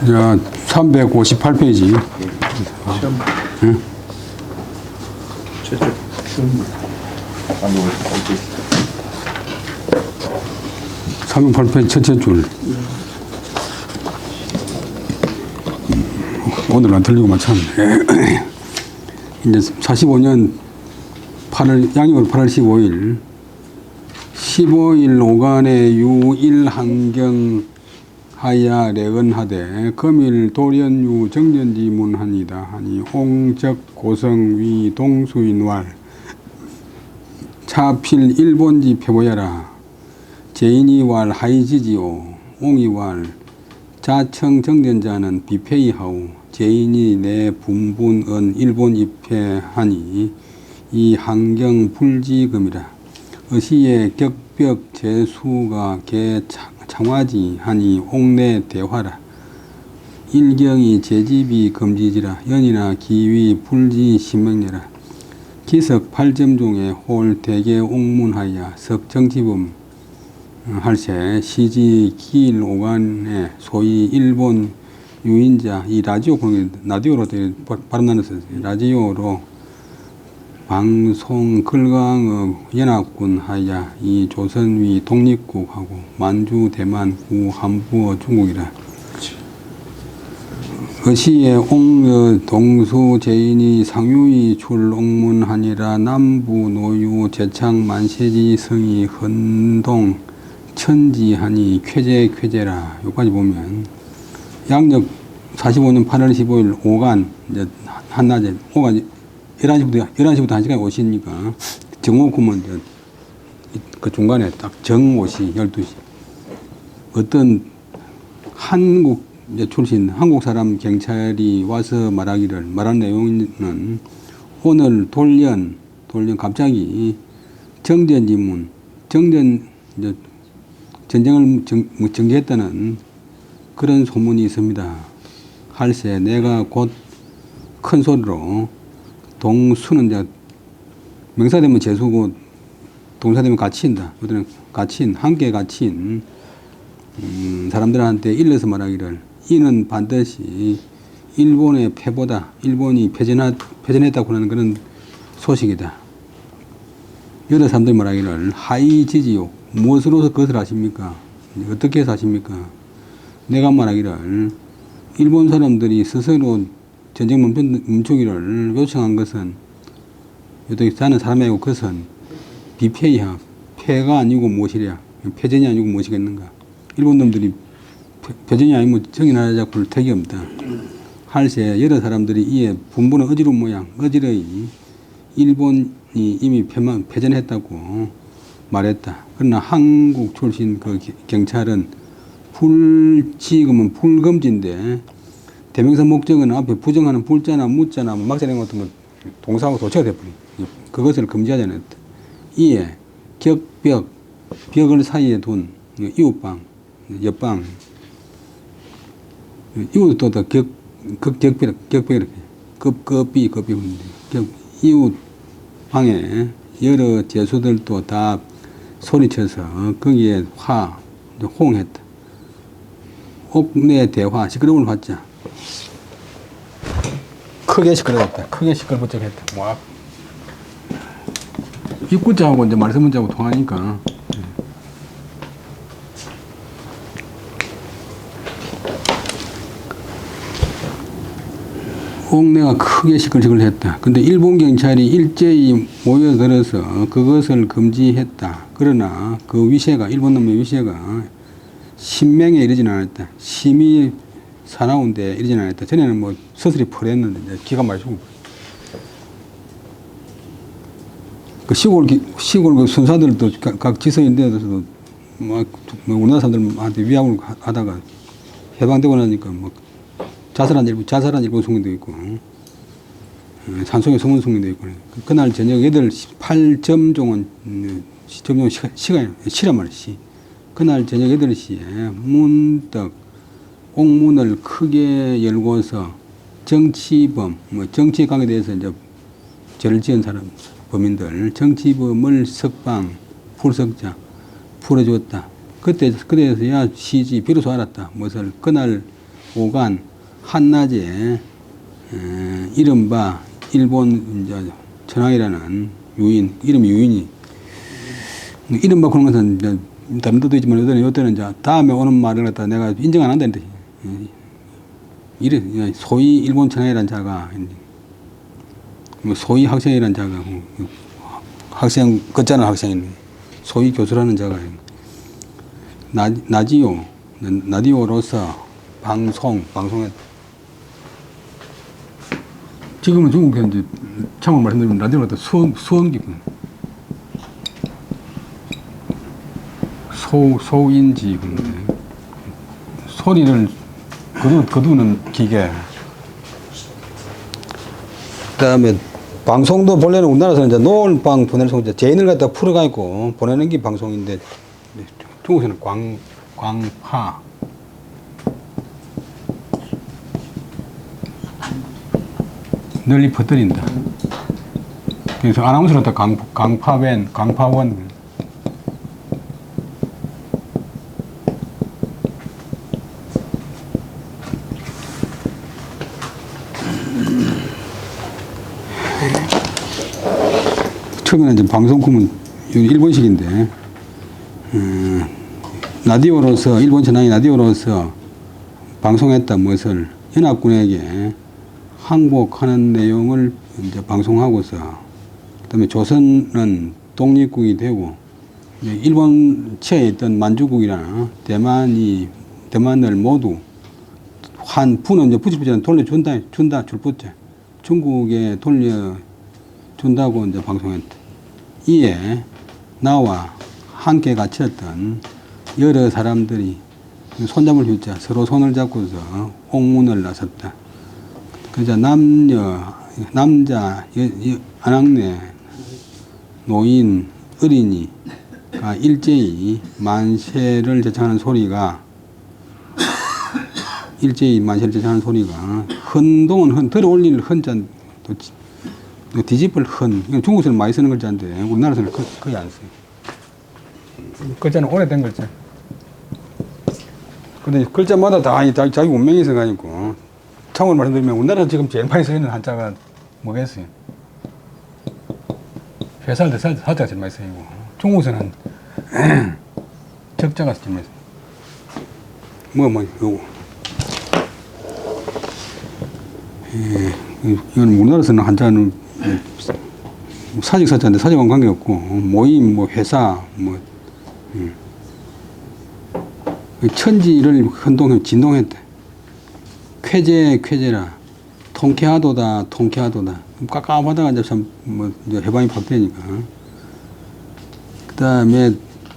자, 358페이지. 시험. 응? 최초. 시험. 358페이지 첫째 줄. 오늘 안 틀리고 맞췄네. 이제 45년 8월, 양력으로 8월 15일, 15일 오간에 유일 한경 하야 레건하되 금일 돌연유 정전지문하니다 하니 홍적 고성위 동수인왈 차필 일본지 표보야라 제인이왈 하이지지오 옹이왈 자청 정전자는 비페이하오 제인이 내 분분은 일본 입회하니 이 한경 불지금이라 의시의 격벽 제수가 개 창화지 하니 옥내 대화라 일경이 제집이 금지지라 연이나 기위 불지 신명례라 기석 8점 중에 홀 대개 옥문하야 석정지범 할세 시지 기일 오간에 소위 일본 유인자 이 라디오 공연 라디오로 발음 나눠서 라디오로 방송 글강의 연합군 하야 이 조선위 독립국하고 만주 대만 구 한부어 중국이라 의시의 옥 동수 제인이 상유이 출 옥문하니라 남부 노유 제창 만세지 성이 헌동 천지하니 쾌제라 여기까지 보면 양력 45년 8월 15일 오간 이제 한낮에 오간 11시부터 1시까지 오시니까 정오구면 그 중간에 딱 정오시 12시 어떤 한국 출신 한국 사람 경찰이 와서 말한 내용은 오늘 돌연 갑자기 정전지문 전쟁을 정지했다는 그런 소문이 있습니다. 할세 내가 곧 큰 소리로 동수는 이제 명사되면 재수고 동사되면 가치인다. 어떤 가치인 함께 가치인 사람들한테 일러서 말하기를 이는 반드시 일본의 패보다 일본이 패전했다고 하는 그런 소식이다. 여러 사람들이 말하기를 하이지지요. 무엇으로서 그것을 아십니까? 어떻게 해서 아십니까? 내가 말하기를 일본 사람들이 스스로 전쟁 멈추기를 요청한 것은 여기 사는 사람이고 그것은 비패이야. 패가 아니고 무엇이랴. 패전이 아니고 무엇이겠는가. 일본 놈들이 패전이 아니면 정의나라 잡을 택이 없다. 할세 여러 사람들이 이에 분분한 어지러운 모양 어지러이 일본이 이미 패전했다고 말했다. 그러나 한국 출신 그 경찰은 불지금은 불금지인데 대명사 목적은 앞에 부정하는 불자나 무자나 막자는 같은 건 동사하고 도체가 돼버려. 그것을 금지하지 않았다. 이에 벽을 사이에 둔 이웃방, 옆방, 이웃도 더 격벽 이렇게 급비 이웃 방에 여러 제수들도 다 소리쳐서 거기에 호응했다. 옥내 대화 시끄러움을 받자. 크게 시끄러웠다. 크게 시끌벅적했다. 와. 입구자하고 이제 말씀문자하고 통하니까. 옥내가 크게 시끌시끌했다. 근데 일본 경찰이 일제히 모여들어서 그것을 금지했다. 그러나 그 위세가 일본 놈의 위세가 신명에 이르지는 않았다. 심히 사나운데 이러지는 않았다. 전에는 뭐 서슬이 펄했는데 이제 기가 많이 죽고. 그 시골 그 순사들도 각 지서인데서도 막 우리나라 사람들한테 위압을 하다가 해방되고 나니까 뭐 자살한 일본 성민도 있고 산속에 성문 성민도 있고 그날 저녁 8시 8점종은 점종 시간 시란 말이지. 그날 저녁 8시에 문득 옥문을 크게 열고서 정치범, 정치에 관계돼서 이제 죄를 지은 사람, 범인들, 정치범을 석방, 풀석자, 풀어주었다. 그때서야 시지 비로소 알았다. 무엇을 그날 오간 한낮에 이른바 일본 이제 천황이라는 유인, 이름이 유인이 이른바 그런 것은 이제 다른 데도 있지만 요때는 이제 다음에 오는 말을 갖다 내가 인정 안 한다는 뜻이. 이래 소위 일본 천황이라는 자가 뭐 소위 학생이라는 자가 학생 걷자는 학생인 소위 교수라는 자가 라디오로서 방송에 지금은 중국에 이제 참고 말씀드리면 라디오로 갖다 수원기군 소인지군데 소리를 거두는 기계. 그다음에 방송도 본래는 우리나라에서는 이제 노을방 보내는 송 제인을 갖다 풀어가지고 보내는 게 방송인데 중국에서는 광파. 널리 퍼뜨린다. 그래서 아나운서는 다 강파원. 처음에는 이제 방송국은 일본식인데, 라디오로서, 일본 전황이 라디오로서 방송했다 무엇을 연합군에게 항복하는 내용을 이제 방송하고서, 그 다음에 조선은 독립국이 되고, 일본 체에 있던 만주국이나 대만을 모두 부는 이제 부지부지는 돌려준다, 줄 붙자. 중국에 돌려준다고 이제 방송했다. 이에 나와 함께 같이했던 여러 사람들이 손잡을 휘자 서로 손을 잡고서 옥문을 나섰다. 그자 남자, 아낙네, 노인, 어린이가 일제히 만세를 제창하는 소리가 헌동은 들어올릴 헌자 뒤집을 헌. 이건 중국에서는 많이 쓰는 글자인데 우리나라에서는 거의 안 써요. 글자는 오래된 글자. 근데 글자마다 다 자기 운명이 있어가지고 참고로 말씀드리면 우리나라에서 지금 제일 많이 쓰이는 한자가 뭐겠어요? 회살 때 사자가 제일 많이 쓰이고 중국에서는 적자가 제일 많이 쓰이고 요거 이건 우리나라에서는 한자는 사직 사자인데 사직과는 관계없고 모임, 회사, 천지를 진동했대. 쾌제라. 통쾌하도다. 깝깝하다가 이제 참 이제 해방이 팍 되니까. 그 다음에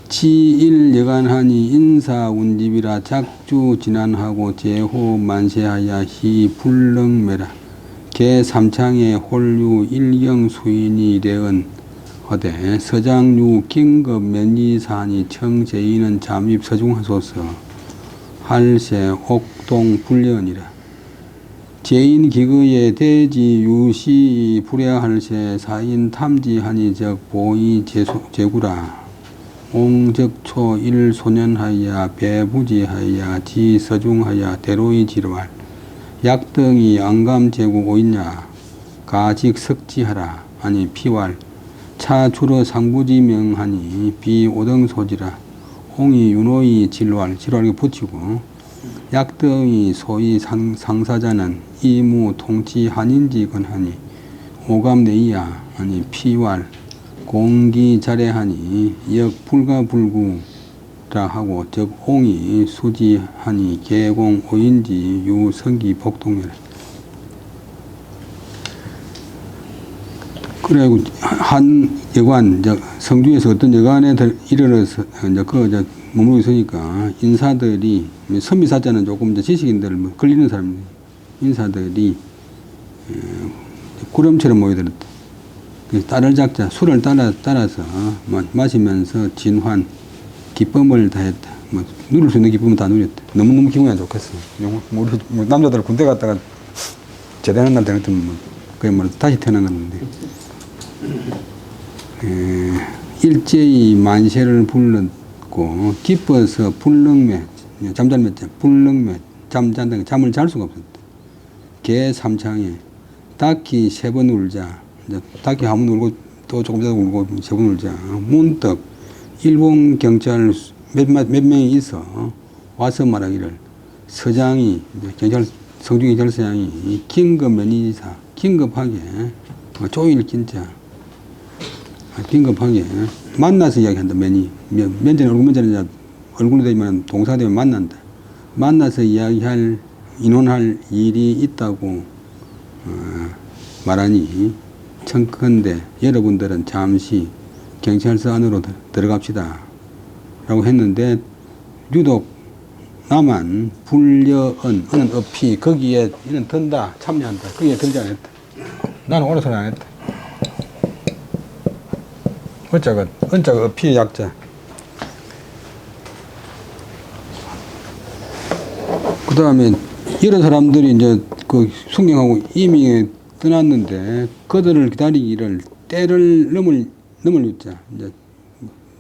지일 여간하니 인사운집이라 작주 진안하고 제호 만세하야 희 불능매라. 개 삼창의 홀류 일경 수인이 대은 허대 서장류 긴급 면리사니 청제인은 잠입 서중하소서 할세 옥동 불련이라. 제인 기거에 대지 유시 불야할세 사인 탐지하니 적 보이 제구라. 옹적초 일소년하야 배부지하야 지서중하야 대로이 지르왈. 약등이 안감제구 오있냐 가직 석지하라 아니 피왈 차주러 상부지명하니 비오등소지라. 홍이 윤호이 질왈 질왈이 붙이고 약등이 소위 상사자는 이무 통치 한인지 건하니 오감내이야 아니 피왈 공기 자래하니 역 불가불구라 하고 즉 홍이 수지하니 개공 오인지 유성기 복동이라. 그래고 한 여관 성주에서 어떤 여관에 이르러서 이제 그 머물고 있으니까 인사들이 선비사자는 조금 이제 지식인들 걸리는 사람 인사들이 구름처럼 모여들었다. 딸을 작자 술을 따라서 마시면서 진환 기쁨을 다했다. 누릴 수 있는 기쁨은 다 누렸다. 너무너무 기분이 안 좋겠어. 남자들 군대 갔다가 제대하는 날 되면 그게 다시 태어난 건데. 일제히 만세를 불렀고 기뻐서 불능매 잠잘했자 불능매 잠을 잘 수가 없었다. 개 3창에 닭이 3번 울자. 이제 닭이 한 번 울고 또 조금 더 울고 3번 울자. 문득 일본 경찰 몇 명이 있어 와서 말하기를 서장이 경찰 성주 경찰서장이 긴급 면의지사 긴급하게 조일 진짜 긴급하게 만나서 이야기한다. 면전에 얼굴로 되면 동사가 되면 만난다. 만나서 이야기할 인원할 일이 있다고 말하니 청컨대 여러분들은 잠시 경찰서 안으로 들어갑시다 라고 했는데 유독 나만 불려은 어는 업히 거기에 이는 든다 참여한다 거기에 들지 않았다. 나는 오늘 소리 안 했다. 은자가 업히의 약자. 그 다음에 이런 사람들이 이제 그 순경하고 이미 떠났는데 그들을 기다리기를 때를 넘을 유자. 이제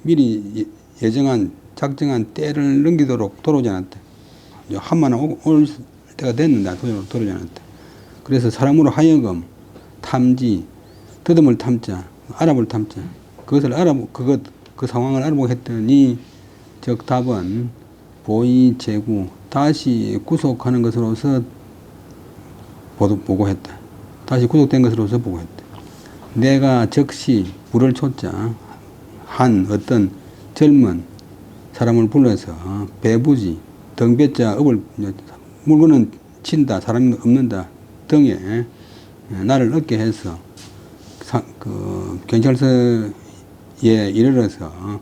미리 예정한 작정한 때를 넘기도록 돌아오지 않았다. 한만 올 때가 됐는데 돌아오지 않았다. 그래서 사람으로 하여금 탐지, 더듬을 탐자, 알아볼 탐자. 그것을 그 상황을 알아보고 했더니 적답은 보의 제구 다시 구속하는 것으로서 보고했다. 다시 구속된 것으로서 보고했다. 내가 즉시 불을 쫓자 한 어떤 젊은 사람을 불러서 배부지 등배자 업을 물건은 친다 사람이 없는다 등에 나를 얻게 해서 경찰서에 이르러서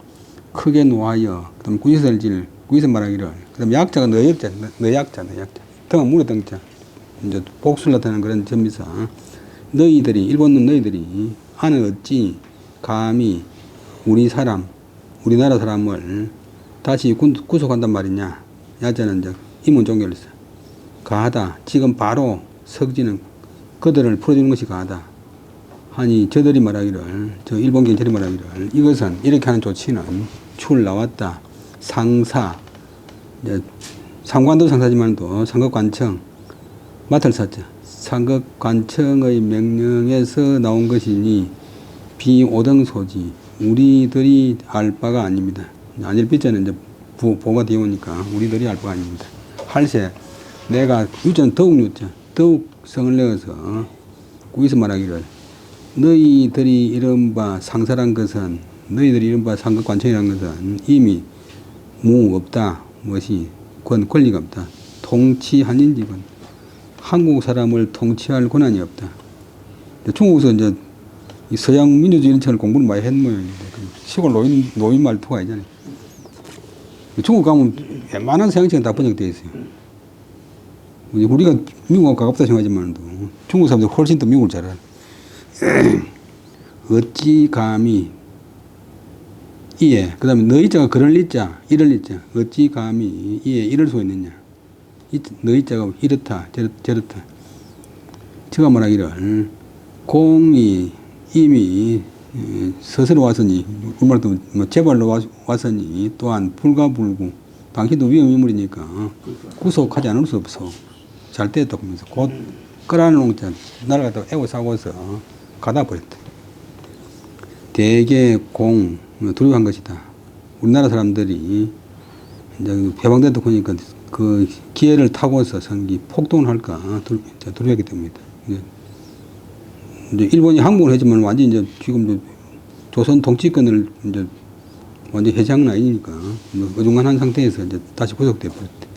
크게 노하여 그다음 구이서 말하기를 그다음 약자가 너 약자 등은 물에 등자 이제 복수를 나타내는 그런 점에서 일본 너희들이 아는 어찌 감히 우리나라 사람을 다시 구속한단 말이냐. 야자는 이제 임원 종결에서 가하다. 지금 바로 석지는 그들을 풀어주는 것이 가하다. 하니 저들이 말하기를 일본 경찰이 말하기를 이것은 이렇게 하는 조치는 출 나왔다. 상사 상관도 상사지만도 상급관청 맡을 사자. 상급관청의 명령에서 나온 것이니 비오등소지 우리들이 알 바가 아닙니다. 아닐 빗자는 이제 보가 되어 오니까 우리들이 알 바가 아닙니다. 할세 내가 유자는 더욱 성을 내어서 거기서 말하기를 너희들이 이른바 상사란 것은 너희들이 이른바 상급관청이라는 것은 이미 없다. 무엇이 권리가 없다. 통치한 인직은 한국 사람을 통치할 권한이 없다. 중국에서 이제 서양 민주주의 정책을 공부를 많이 했는 모양인데 시골 노인 말투가 있잖아요. 중국 가면 웬만한 서양책은 다 번역되어 있어요. 우리가 미국하고 가깝다 생각하지만도 중국 사람들이 훨씬 더 미국을 잘 알아요. 어찌 감히 이에 그 다음에 너희 자가 그럴 리자 이럴 리자 어찌 감히 이에 이럴 수 있느냐 너희 자가 이렇다 저렇다 제가 말하기를 공이 이미 스스로 왔으니 우리말로 제발로 왔으니 또한 불가불구 당신도 위험인물이니까 구속하지 않을 수 없어 잘 됐다 보면서 곧 끌어놓은 자 날아가다 애고 사고서 가다 버렸다. 대개 두려워한 것이다. 우리나라 사람들이 이제 해방됐다 보니까 그 기회를 타고서 선기 폭동을 할까 두려워했기 때문이다. 이제 일본이 항복을 했지만 완전히 이제 지금 조선 통치권을 이제 완전 해제한 건 아니니까 어중간한 상태에서 이제 다시 구속돼 버렸대.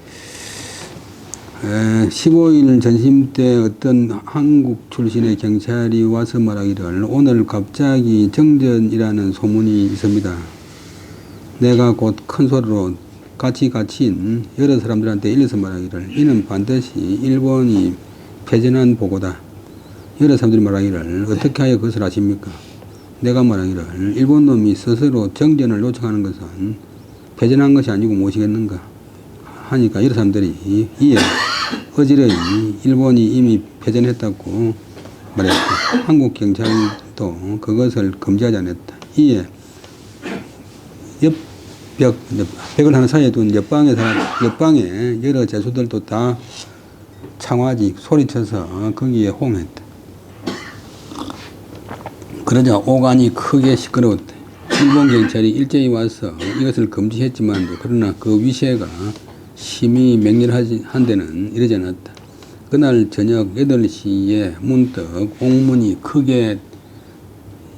15일 전심 때 어떤 한국 출신의 경찰이 와서 말하기를 오늘 갑자기 정전이라는 소문이 있습니다. 내가 곧 큰 소리로 같이 갇힌 여러 사람들한테 일러서 말하기를 이는 반드시 일본이 패전한 보고다. 여러 사람들이 말하기를 어떻게 하여 그것을 아십니까? 내가 말하기를 일본 놈이 스스로 정전을 요청하는 것은 패전한 것이 아니고 무엇이겠는가 하니까 여러 사람들이 이에 어지러이 일본이 이미 패전했다고 말했다. 한국 경찰도 그것을 금지하지 않았다. 이에 벽을 하나 사이에 둔 옆방에 여러 제수들도 다 창화지 소리쳐서 거기에 호응했다. 그러자 오간이 크게 시끄러웠다. 일본 경찰이 일제히 와서 이것을 금지했지만도 그러나 그 위세가 심히 맹렬한 데는 이러지 않았다. 그날 저녁 8시에 문득 옥문이 크게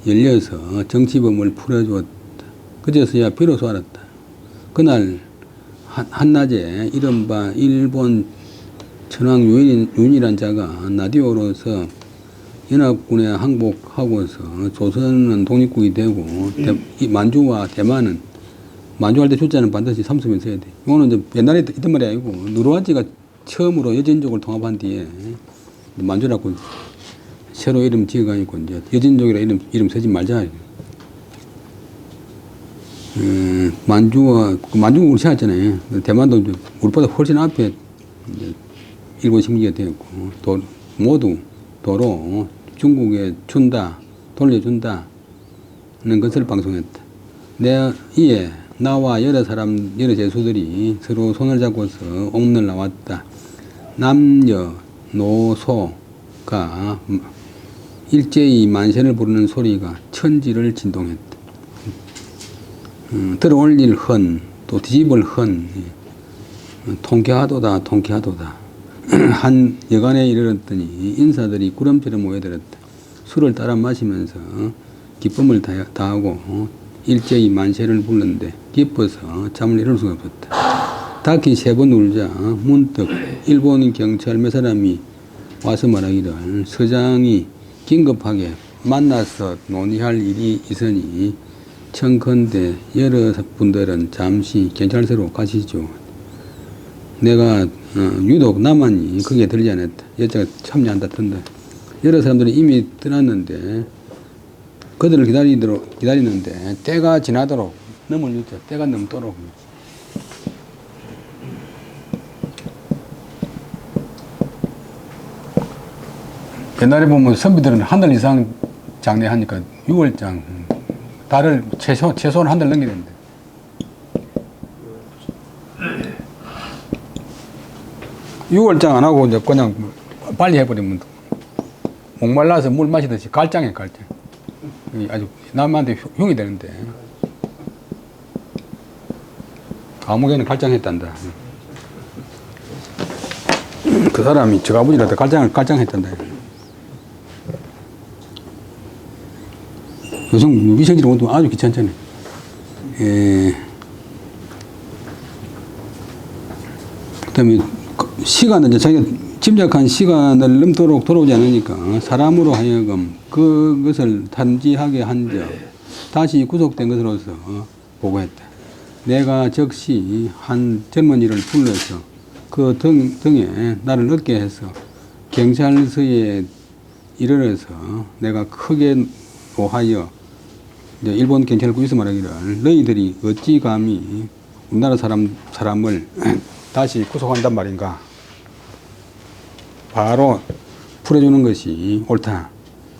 열려서 정치범을 풀어주었다. 그제서야 비로소 알았다. 그날 한낮에 이른바 일본 천황 윤이란 자가 라디오로서 연합군에 항복하고서 조선은 독립국이 되고 만주와 대만은 만주할 때 주자는 반드시 삼수면 써야 돼. 이거는 이제 옛날에 있던 말이 아니고 누르와지가 처음으로 여진족을 통합한 뒤에 만주라고 새로 이름 지어가지고 이제 여진족이라 이름 쓰지 말자. 만주국을 우리 세웠잖아요. 대만도 이제 우리보다 훨씬 앞에 이제 일본 식민지가 되었고 모두 도로 중국에 준다, 돌려준다는 것을 방송했다. 이에 나와 여러 제수들이 서로 손을 잡고서 옥문을 나왔다. 남녀, 노소가 일제히 만세를 부르는 소리가 천지를 진동했다. 들어올릴 헌, 또 뒤집을 헌, 통쾌하도다, 통쾌하도다. 한 여간에 이르렀더니 인사들이 구름처럼 모여들었다. 술을 따라 마시면서 기쁨을 다하고 일제히 만세를 부르는데 기뻐서 잠을 이룰 수가 없었다. 닭이 3번 울자 문득 일본 경찰 몇 사람이 와서 말하기를 서장이 긴급하게 만나서 논의할 일이 있으니 청컨대 여러 분들은 잠시 경찰서로 가시죠. 내가 유독 나만이 거기에 들지 않았다. 여자가 참여한다던데 여러 사람들이 이미 떠났는데 그들을 기다리는데 때가 지나도록 때가 넘도록 옛날에 보면 선비들은 한 달 이상 장례하니까 6월장 달을 최소한 한 달 넘겨야 되는데 (6월장) 안 하고 이제 그냥 빨리 해버리면 목말라서 물 마시듯이 갈장해 갈장. 아주 남한테 흉이 되는데 감옥에는 갈장했단다. 그 사람이 저 아버지한테 갈장했단다. 요즘 위생지를 온도 아주 귀찮잖아요. 그다음에 시간은 이제 자기가 짐작한 시간을 넘도록 돌아오지 않으니까 사람으로 하여금 그것을 탐지하게 한 점 다시 구속된 것으로서 보고했다. 내가 즉시 한 젊은이를 불러서 그 등에 나를 얻게 해서 경찰서에 이르러서 내가 크게 노하여 이제 일본 경찰국에서 말하기를 너희들이 어찌 감히 우리나라 사람을 다시 구속한단 말인가. 바로 풀어주는 것이 옳다.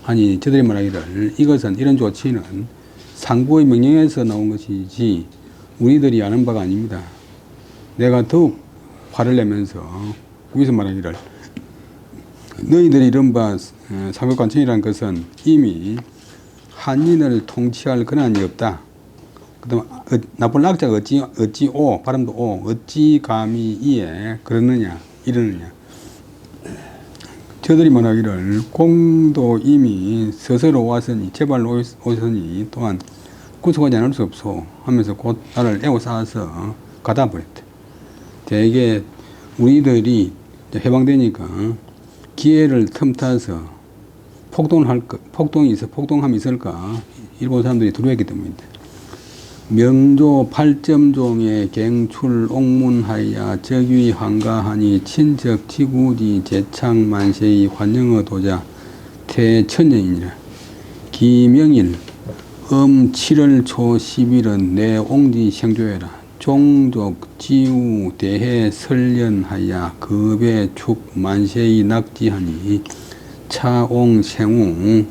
아니 저들이 말하기를 이것은 이런 조치는 상부의 명령에서 나온 것이지 우리들이 아는 바가 아닙니다. 내가 더욱 화를 내면서 거기서 말하기를 너희들이 이른바 상급관청이라는 것은 이미 한인을 통치할 권한이 없다. 그 다음 나쁜 악자가 어찌 발음도 어찌 감히 이에 그러느냐 이러느냐. 저들이 말하기를 공도 이미 스스로 왔으니 제발로 오셨으니 또한 구속하지 않을 수 없소 하면서 곧 나를 에워싸서 가다 버렸다. 대개 우리들이 해방되니까 기회를 틈타서 폭동함이 있을까 일본 사람들이 두려워했기 때문입니다. 명조 8점종의 갱출 옥문하야 적위 한가하니 친척 지구지 제창 만세의 환영어 도자 태천년이니라. 기명일 7월 초 10일은 내 옹지 생조해라. 종족 지우 대해 설련하야 급의 축 만세의 낙지하니 차옹 생우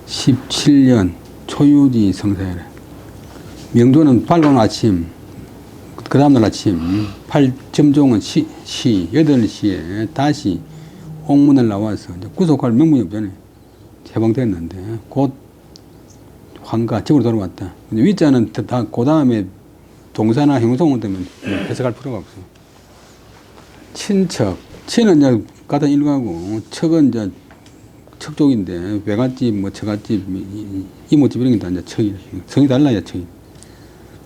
17년 초유지 성사해라. 명조는 밝은 아침, 그 다음날 아침, 팔점종은 8시에 다시 옥문을 나와서 이제 구속할 명분이 없잖아요. 해방됐는데 곧 환가 집으로 돌아왔다. 위자는 다 그 다음에 동사나 형용사문 때문에 해석할 필요가 없어. 친척, 친은 이제 같은 일가고 척은 이제 척족인데 외갓집, 뭐 처갓집, 이모집 이런 게 다 이제 척이 성이 달라야 척이.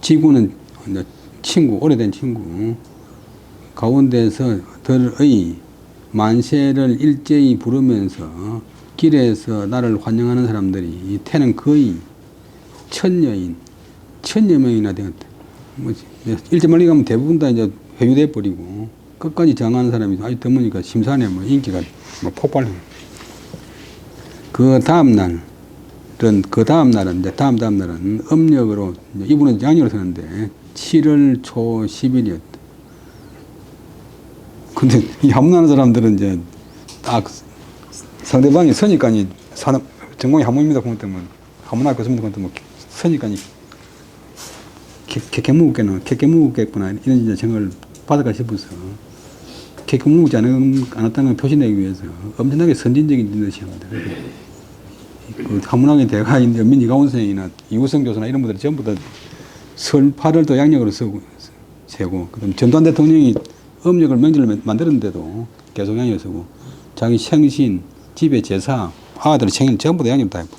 지구는 이제 친구, 오래된 친구. 가운데서 들의 만세를 일제히 부르면서 길에서 나를 환영하는 사람들이 태는 거의 천여 명이나 되었다. 뭐 일제 말리 가면 대부분 다 이제 회유돼 버리고 끝까지 저항하는 사람이 아주 드무니까 심산에 뭐 인기가 뭐 폭발해. 그 다음 날은 이제 다음 날은 음력으로 이분은 양력으로 쓰는데 7월 초 10일이었다. 근데 이 함문하는 사람들은 이제 딱 상대방이 서니까니 사람 전공이 함문입니다. 그것 때문에 함문할 거 없으면 그것 뭐 서니까니 개무겠구나 이런 이제 생각을 받을까 싶어서 개무지 않았다는 걸 표시내기 위해서 엄청나게 선진적인 짓을 합니다. 그 함문학의 대가인 연민 이가온 선생이나 이우성 교수나 이런 분들이 전부 다 설파를 또 양력으로 세고 그다음 전두환 대통령이 음력을 명절을 만들었는데도 계속 양력을 쓰고 자기 생신, 집에 제사, 아들 생일 전부 다 양력을 다 했고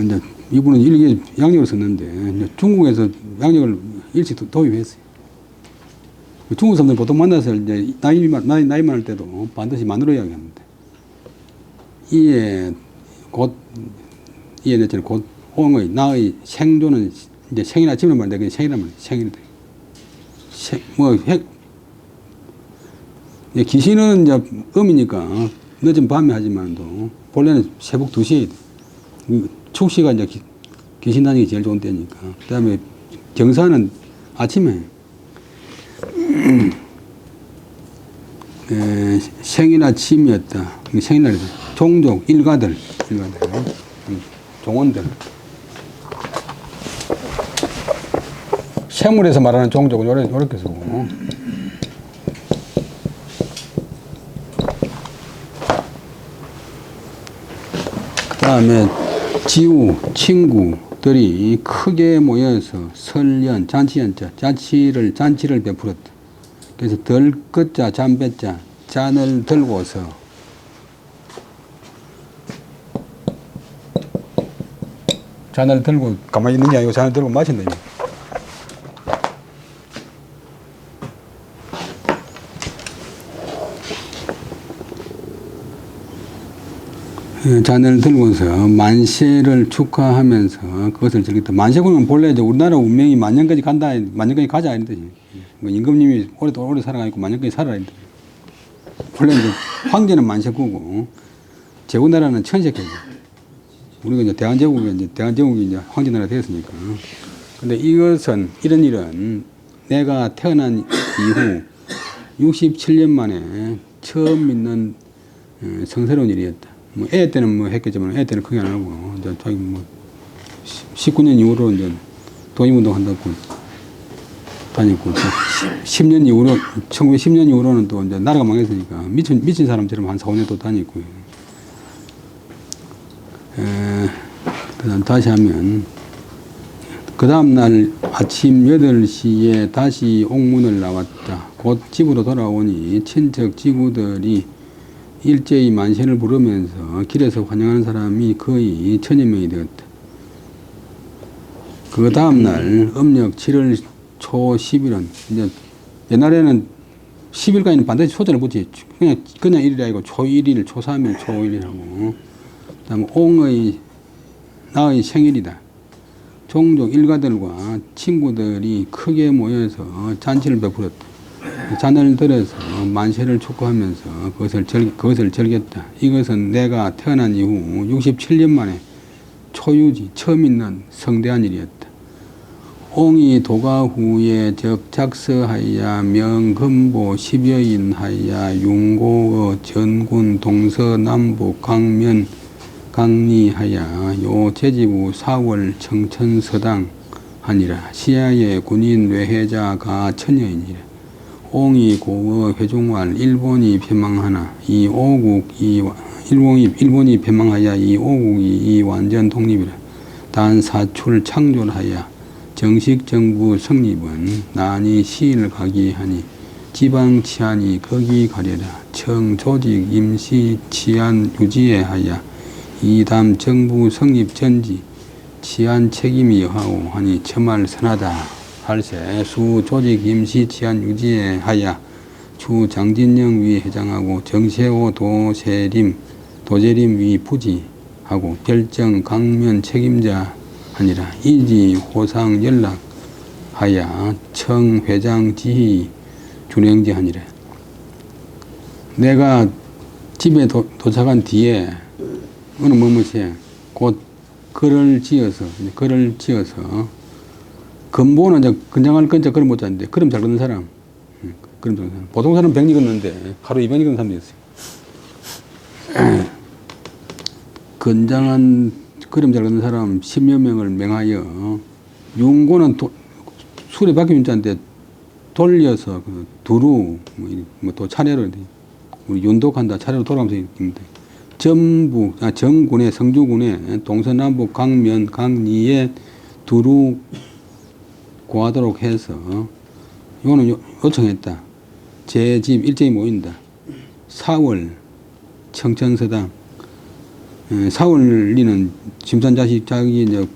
이제 이분은 일개 양력을 썼는데 중국에서 양력을 일찍 도입했어요. 중국 사람들 보통 만나서 이제 나이 많을 때도 반드시 만으로 이야기합니다. 이에 곧 옹의 나의 생존은 이제 생일 아침을 말인데 그냥 생일이란 말이에요. 생일이다. 기신은 이제 음이니까 늦은 밤에 하지만도 본래는 새벽 2시에 축시가 이제 귀신 다니기 제일 좋은 때니까. 그 다음에 경사는 아침에 생일 아침이었다. 생일날이다. 종족, 일가들, 종원들. 생물에서 말하는 종족은 요렇게 쓰고. 그 다음에 지우, 친구들이 크게 모여서 설연, 잔치를 베풀었다. 그래서 덜끝자, 잠배자, 잔을 들고서 잔을 들고 가만히 있는 게 아니고 잔을 들고 마신다. 잔을 들고서 만세를 축하하면서 그것을 즐겼다. 만세군은 본래 이제 우리나라 운명이 만년까지 가자 이런 뜻이에요. 임금님이 오래 살아가니까 만년까지 살아라 이런 뜻이에요. 본래 이제 황제는 만세구고 제국나라는 천세계죠. 우리가 이제 대한제국이 이제 황제나라 되었으니까. 근데 이런 일은 내가 태어난 이후 67년 만에 처음 있는 성스러운 일이었다. 뭐 애 때는 뭐 했겠지만 애 때는 크게 안 하고 이제 자기 뭐 19년 이후로 이제 독립운동 한다고 다녔고 10년 이후로 1910년 이후로는 또 이제 나라가 망했으니까 미친 사람처럼 한 4, 5년 또 다녔고요. 그다음 다시 하면 그 다음 날 아침 8시에 다시 옥문을 나왔다. 곧 집으로 돌아오니 친척 지구들이 일제히 만세를 부르면서 길에서 환영하는 사람이 거의 1000여 명이 되었다. 그 다음날 음력 7월 초 10일은 이제 옛날에는 10일까지는 반드시 소자를 붙지 그냥 1일이 아니고 초 1일, 초 3일, 초 5일이라고. 그 다음 옹의 나의 생일이다. 종족 일가들과 친구들이 크게 모여서 잔치를 베풀었다. 잔을 들어서 만세를 축하하면서 그것을 즐겼다. 이것은 내가 태어난 이후 67년 만에 초유지 처음 있는 성대한 일이었다. 옹이 도가 후에 적작서하야 명금보 10여인 하야 융고어 전군 동서남북 강면 강리하야 요 제지부 4월 청천서당 하니라. 시야의 군인 외해자가 천여이니라. 옹이 고어 회중활 일본이 폐망하나 이 오국 일본이 폐망하여 이 오국이 이 완전 독립이라. 단 사출 창졸하여 정식 정부 성립은 난이 시일 가기하니 지방 치안이 거기 가려라. 청 조직 임시 치안 유지에 하여 이담 정부 성립 전지 치안 책임이 여하오 하니 처말 선하다. 할세 수 조직 임시 치안 유지에 하여 추 장진영 위 회장하고 정세호 도재림 위 부지하고 결정 강면 책임자 하니라. 이지 호상 연락하여 청 회장 지휘 준행지 하니라. 내가 집에 도착한 뒤에 어느 뭐뭐시에 곧 글을 지어서 근본은 이제 근장할 건자 그럼 못 자는데 그럼 잘 걷는 사람, 그럼 잘 걷는 사람. 보통 사람 100리 걷는데 하루 200리 걷는 사람도 있어요. 근장한 그럼 잘 걷는 사람 10여 명을 맹하여 윤고는 술에 박힌 윤자인데 돌려서 그 두루 또 차례로 우리 윤독한다 차례로 돌아가면서 있는데 전부 정군의 성주군의 동서남북 강면 강리에 두루 구하도록 해서 이거는 요청했다. 제 집 일제히 모인다. 4월 청천서당 4월리는 심산자식 자기 이제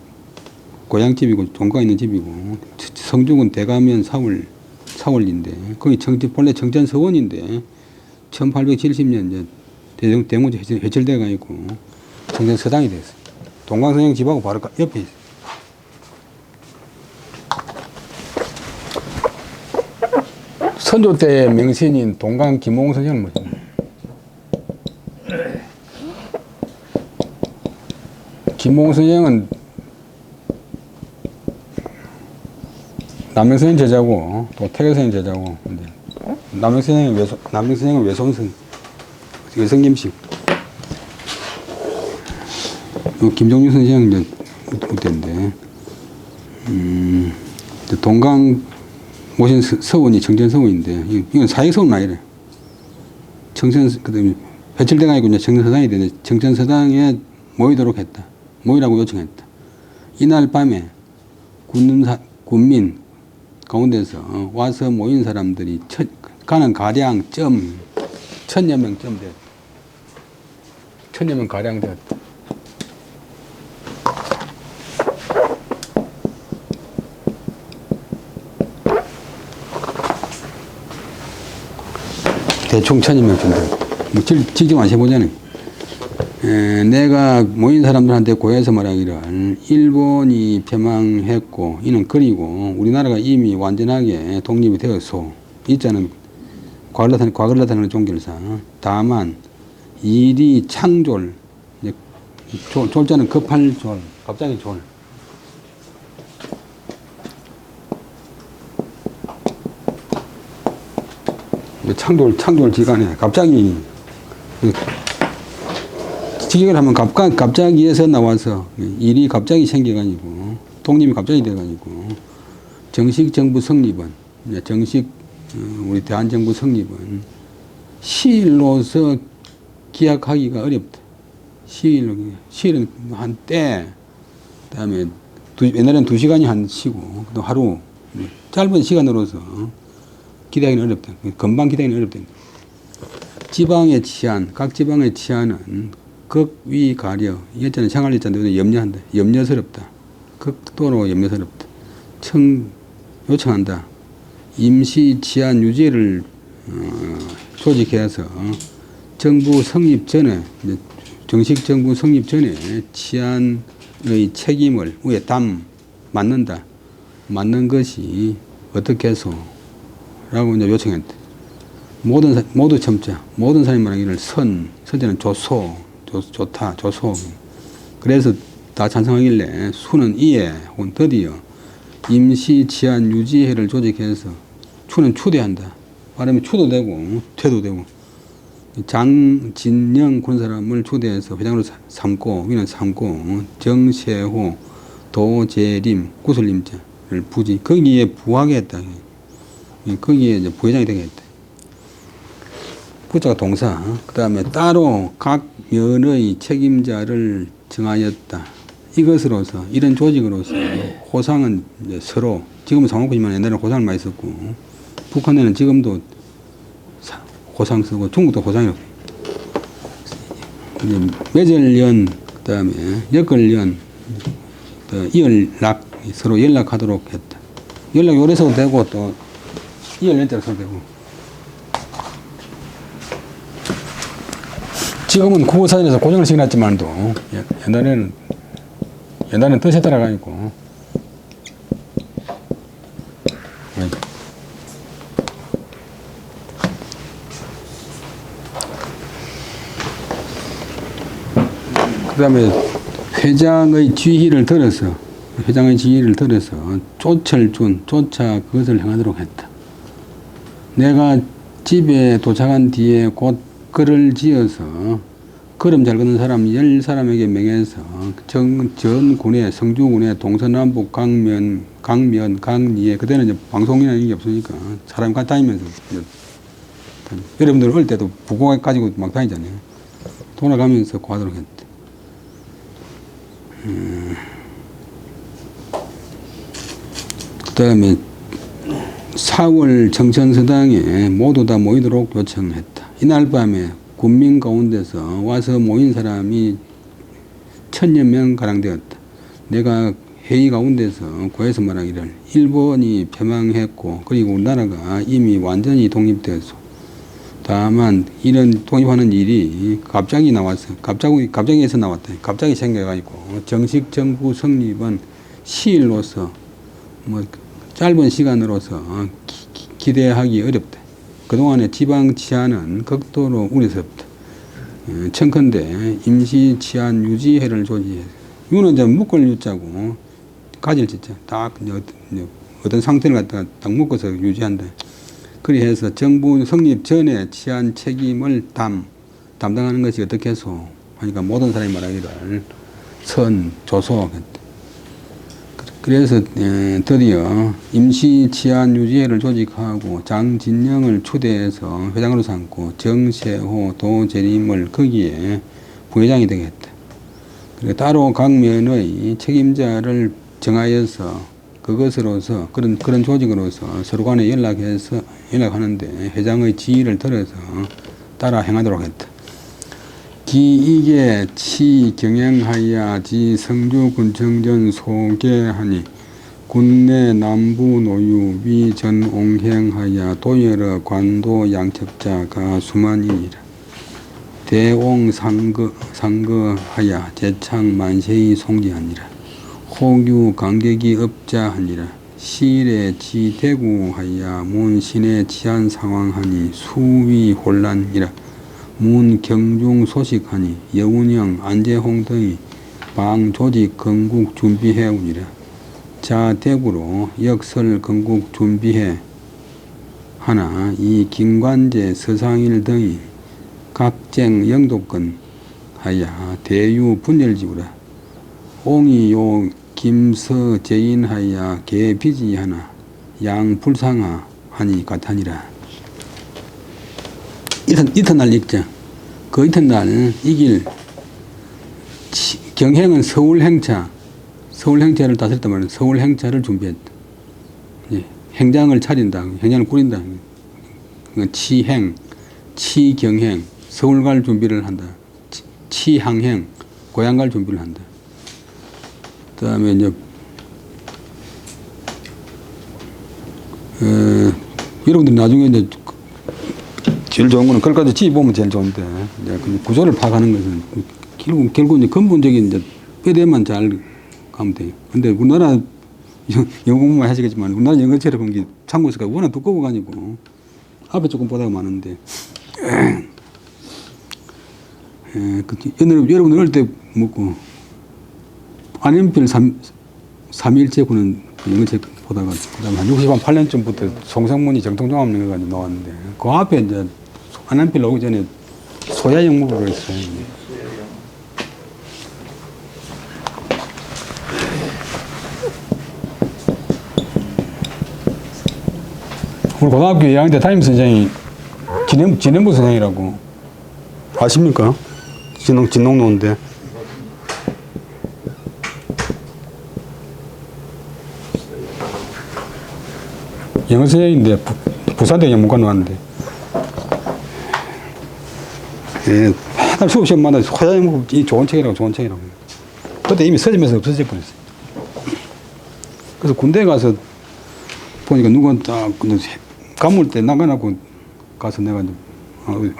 고향집이고 종가 있는 집이고 성주군 대가면 4월인데 거기 본래 청천서원인데 1870년 이제 대문제 해철대가 있고 청천서당이 됐어요. 동광선영 집하고 바로 옆에 있어요. 선조 때 명신인 동강 김홍선생을 모십니다. 김홍선생은 남명선생 제자고 또 태계선생 제자고 남명선생은 외성김씨 김종윤 선생 이제 그때인데 동강 모신 서원이 청천서원인데 이건 사익서원은 아니래. 그다음에 해철대가 있고 이제 청천서당이 되는데 청천서당에 모이도록 했다. 모이라고 요청했다. 이날 밤에 군민 가운데서 와서 모인 사람들이 가는 가량 1000여 명 점 됐다. 1000여 명 가량 되었다. 대충 1000여 명 정도. 뭐 직접 안 세보자네. 내가 모인 사람들한테 고해서 말하기를 일본이 폐망했고 이는 그리고 우리나라가 이미 완전하게 독립이 되었소. 이자는 과거를 나타내는 종결사. 다만 일이 창졸, 졸자는 급할 졸, 갑자기 졸. 창졸 기간에 갑자기 직역을 하면 갑자기에서 나와서 일이 갑자기 생겨가지고 독립이 갑자기 돼가지고 정식 정부 성립은 우리 대한정부 성립은 시일로서 기약하기가 어렵다. 시일은 한때 그다음에 옛날에는 2시간이 한 시고 또 하루 짧은 시간으로서 기대하기는 어렵다. 금방 기대하기는 어렵다. 지방의 치안, 각 지방의 치안은 극위 가려, 이랬잖아요. 생활일자인데 염려한다. 염려스럽다. 극도로 염려스럽다. 요청한다. 임시 치안 유지를 조직해서 정부 성립 전에, 정식 정부 성립 전에 치안의 책임을 위에 맡는다. 맡는 것이 어떻게 해서 라고 이제 요청했다. 모두 첨자, 모든 사람이 말하기를 선자는 좋다, 조소. 그래서 다 찬성하길래 수는 이에 혹은 드디어 임시 치안 유지회를 조직해서 추는 추대한다. 말하면 추도 되고 퇴도 되고 장진영 그런 사람을 초대해서 회장으로 삼고 위는 삼고 정세호 도재림 구슬림자를 부지 거기에 부하게 했다. 거기에 이제 부회장이 되게 했다. 부자가 동사. 그 다음에 따로 각 면의 책임자를 정하였다. 이것으로서 이런 조직으로서 호상은 이제 서로 지금은 상호구지만 옛날에는 호상을 많이 썼고 북한에는 지금도 호상 쓰고 중국도 호상이라고. 매절년 그다음에 역걸년 이연락 서로 연락하도록 했다. 연락 요래 써도 되고 또 이연년대로 써도 되고. 지금은 국어사전에서 고정을 시켜놨지만도 옛날에는 뜻에 따라가니까. 그 다음에 회장의 지휘를 들어서 조철준, 조차 그것을 행하도록 했다. 내가 집에 도착한 뒤에 곧 글을 지어서 걸음 잘 걷는 사람 10사람에게 명해서 전군에 성주군에 동서남북 강리에 그때는 이제 방송이나 이런 게 없으니까 사람이 같이 다니면서 여러분들 어릴 때도 부고 가지고 막 다니잖아요. 돌아가면서 구하도록 했다. 그 다음에 4월 정천서당에 모두 다 모이도록 요청했다. 이날 밤에 군민 가운데서 와서 모인 사람이 1000여 명 가량 되었다. 내가 회의 가운데서 고해서 말하기를 일본이 패망했고 그리고 우리나라가 이미 완전히 독립되었소. 다만 이런 독립하는 일이 갑자기 나왔어. 갑자기에서 나왔다. 갑자기 생겨가지고 정식 정부 성립은 시일로서 뭐 짧은 시간으로서 기대하기 어렵다. 그동안의 지방 치안은 극도로 우려스럽다. 청컨대 임시 치안 유지회를 조직해. 유는 이제 묶을 유자고 가질 짓자. 딱 어떤 상태를 갖다가 딱 묶어서 유지한다. 그리해서 정부 성립 전에 치안 책임을 담당하는 것이 어떻게 해서 하니까 모든 사람이 말하기를 조소하겠다. 그래서 드디어 임시 치안 유지회를 조직하고 장진영을 초대해서 회장으로 삼고 정세호 도재림을 거기에 부회장이 되겠다. 그리고 따로 각 면의 책임자를 정하여서 그것으로서 그런 조직으로서 서로 간에 연락하는데 회장의 지휘를 들어서 따라 행하도록 했다. 기이게 치경행하여 지 성주군청전 소개하니 군내 남부 노유 위전옹행하여 도열의 관도 양첩자가 수만이니라. 대옹 상거하여 제창 만세히 송지하니라. 호규 강객이 업자하니라. 시일에 지대구하여 문신의 치안 상황하니 수위 혼란이라. 문 경중 소식하니 여운형 안재홍 등이 방 조직 건국 준비해 오니라. 자 대구로 역설 건국 준비해 하나 이 김관재 서상일 등이 각쟁 영도권 하여 대유 분열지구라. 옹이요 김서재인하여 개비지하나 양불상하 하니 같하니라. 이튿날 읽자. 그 이튿날 이길 경행은 서울행차를 다스렸단 말이야. 서울행차를 준비했다. 예, 행장을 차린다. 행장을 꾸린다. 치행, 치경행, 서울 갈 준비를 한다. 치항행, 고향 갈 준비를 한다. 그 다음에 이제 여러분들이 나중에 이제 제일 좋은 거는 그걸까지 지어보면 제일 좋은데 이제 그 구조를 파악하는 것은 결국 이제 근본적인 이제 뼈대만 잘 가면 돼요. 근데 우리나라 영어 공부만 하시겠지만 우리나라 영어체를 본 게 참고서가 워낙 두꺼워가지고 앞에 조금 보다가 많은데 여러분들 어릴 때 먹고 안연필 3일째 영어책 보다가 그다음에 한 68년쯤부터 송성문이 정통종합 영어가 나왔는데 그 앞에 이제 안연필 오기 전에 소야 영목으로 있어요. 우리 고등학교 2학년 때 담임 선생이 진행부 선생이라고 아십니까? 진농로인데 영어 선생인데 부산대 영문과 나왔는데 예, 맨날 수업 시간마다 소야 영목이 좋은 책이라고 그때 이미 서점에서 없어질 뻔했어요. 그래서 군대 가서 보니까 누가 딱 가물 때 나가놓고 가서 내가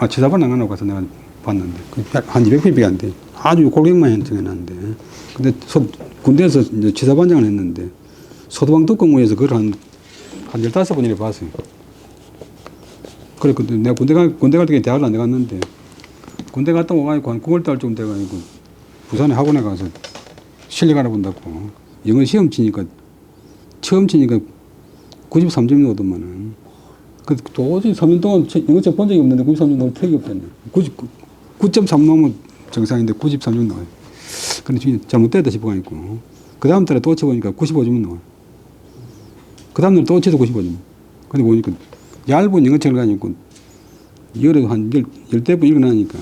지사반 나가놓고 가서 내가 봤는데 한 200페이지가 안 돼. 아주 골격만 형성해놨는데 근데 군대에서 이제 지사반장을 했는데 소도방 특공무에서 그걸 한 15번이나 봤어요. 그래 근데 내가 군대 갈 때 대학을 안 나갔는데 군대 갔다 오가지고 한 9월달쯤 돼가지고 부산에 학원에 가서 실력 알아본다고 영어 시험 치니까 처음 치니까 93점이 나오더만은. 그 도저히 3년 동안 영어 시험 본 적이 없는데 93점 나올 턱이 없잖아요. 9.3 나오면 정상인데 93점 나와요. 근데 잘못됐다 싶어가지고 그 다음 달에 또 쳐보니까 95점이 나와요. 그 다음 날 또 쳐서 95점. 근데 보니까 얇은 영어책을 가지고 열에 한 10대 번 읽어나니까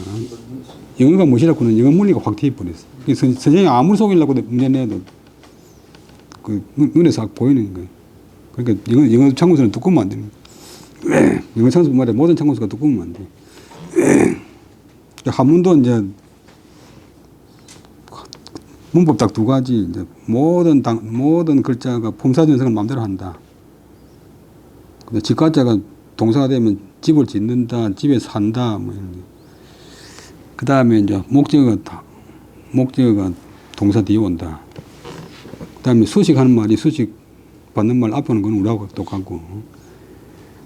영어가 무엇이라고는 영어 물리가 확 튀어버렸어. 선생님이 아무리 속이려고 문제 내도 그 눈에서 보이는 거예요. 그러니까 영어 참고서는 두꺼우면 안 되는 거예요. 영어 참고서 말에 모든 참고서가 두꺼우면 안 돼. 한문도 이제 문법 딱 두 가지 이제 모든 글자가 품사전성을 마음대로 한다. 근데 집가자가 동사가 되면 집을 짓는다, 집에 산다 뭐 이런 게. 그 다음에 이제 목적어가 동사 뒤에 온다. 그 다음에 수식하는 말이 수식 받는 말 앞에 오는 건 우리하고 똑같고.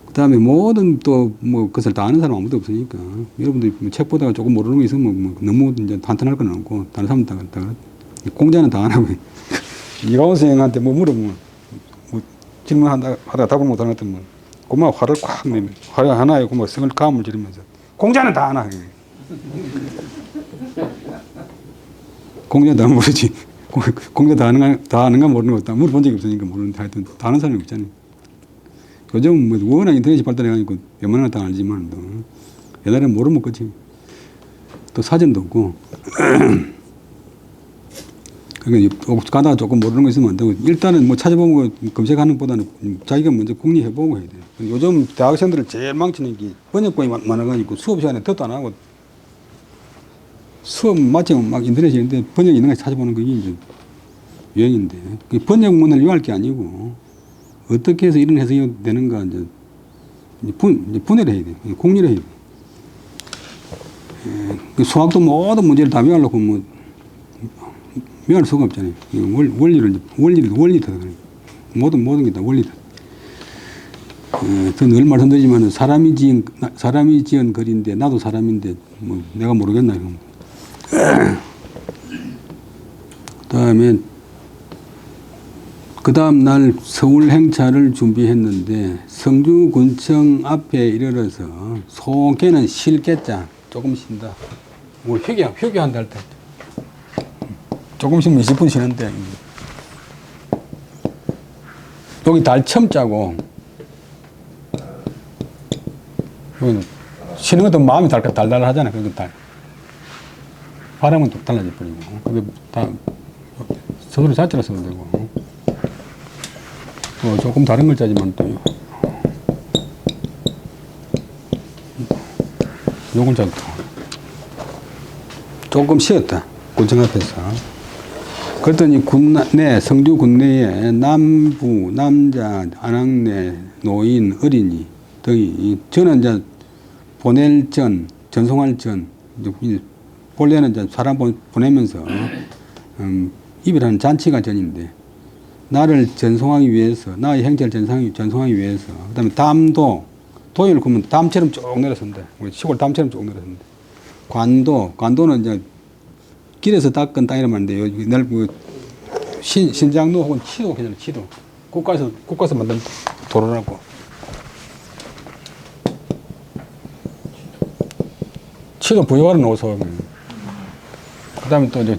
그 다음에 모든 또 뭐 그것을 다 아는 사람 아무도 없으니까 여러분들이 책 보다가 조금 모르는 게 있으면 뭐 너무 이제 탄탄할 건 없고 다른 사람 다 공자는 다 안 하고 이가온 선생한테 뭐 물어보면 뭐 질문하다가 답을 못하는 것 같으면 고마 화를 콱 내면 화를 하나에 고마 성을 감을 지르면서 공자는 다 안 하고 공자는 다 모르지. 공자 다 아는가 모르는 것도 물어본 적이 없으니까 모르는데 하여튼 다 아는 사람이 없잖아요. 요즘 뭐 워낙 인터넷이 발달해가지고 웬만하면 다 알지만 또 옛날에는 모르면 끝이 또 사전도 없고 그러니까 가다가 조금 모르는 거 있으면 안 되고 일단은 뭐 찾아보고 검색하는 것보다는 자기가 먼저 궁리해보고 해야 돼요. 요즘 대학생들을 제일 망치는 게 번역본이 많아가지고 수업 시간에 듣도 안 하고 수업 마치면 막 인터넷에 있는데 번역 있는 거 찾아보는 그게 이제 유행인데 그 번역문을 이용할 게 아니고 어떻게 해서 이런 해석이 되는가 이제 분해를 해야 돼요. 공리를 해야 돼요. 수학도 모든 문제를 다 외우려고 뭐 외울 수가 없잖아요. 원리다. 모든 게 다 원리다. 저는 늘 말씀드리지만 사람이 지은 글인데 나도 사람인데 뭐 내가 모르겠나 이런. 그다음에 그 다음 날 서울 행차를 준비했는데 성주군청 앞에 이르러서 소개는 실겠자 조금 쉰다. 뭐 휴게한다 할 때. 조금 쉬면 20분 쉬는데 여기 달첨자고 쉬는 것도 마음이 달달하잖아. 그러니까 발음은 또 달라져 버리고 그게 다 서술을 자체로 쓰면 되고 조금 다른 글자지만 또 요 글자도 조금 쉬었다. 군청 앞에서. 그랬더니 성주 군내에 남부, 남자, 아낙네, 노인, 어린이 등이 저는 이제 보낼 전, 전송할 전, 본래는 이제 사람 보내면서 입이라는 잔치가 전인데 나를 전송하기 위해서, 나의 행체를 전송하기 위해서, 그 다음에 담도, 도를 그러면 담처럼 쭉 내려선대. 우리 시골 담처럼 쭉 내려선대. 관도는 이제 길에서 닦은 땅이란 말인데, 여기 넓고, 신장로 혹은 치도 괜찮아요, 치도. 국가에서 만든 도로라고. 치도 부여가는 노소. 그 다음에 또 이제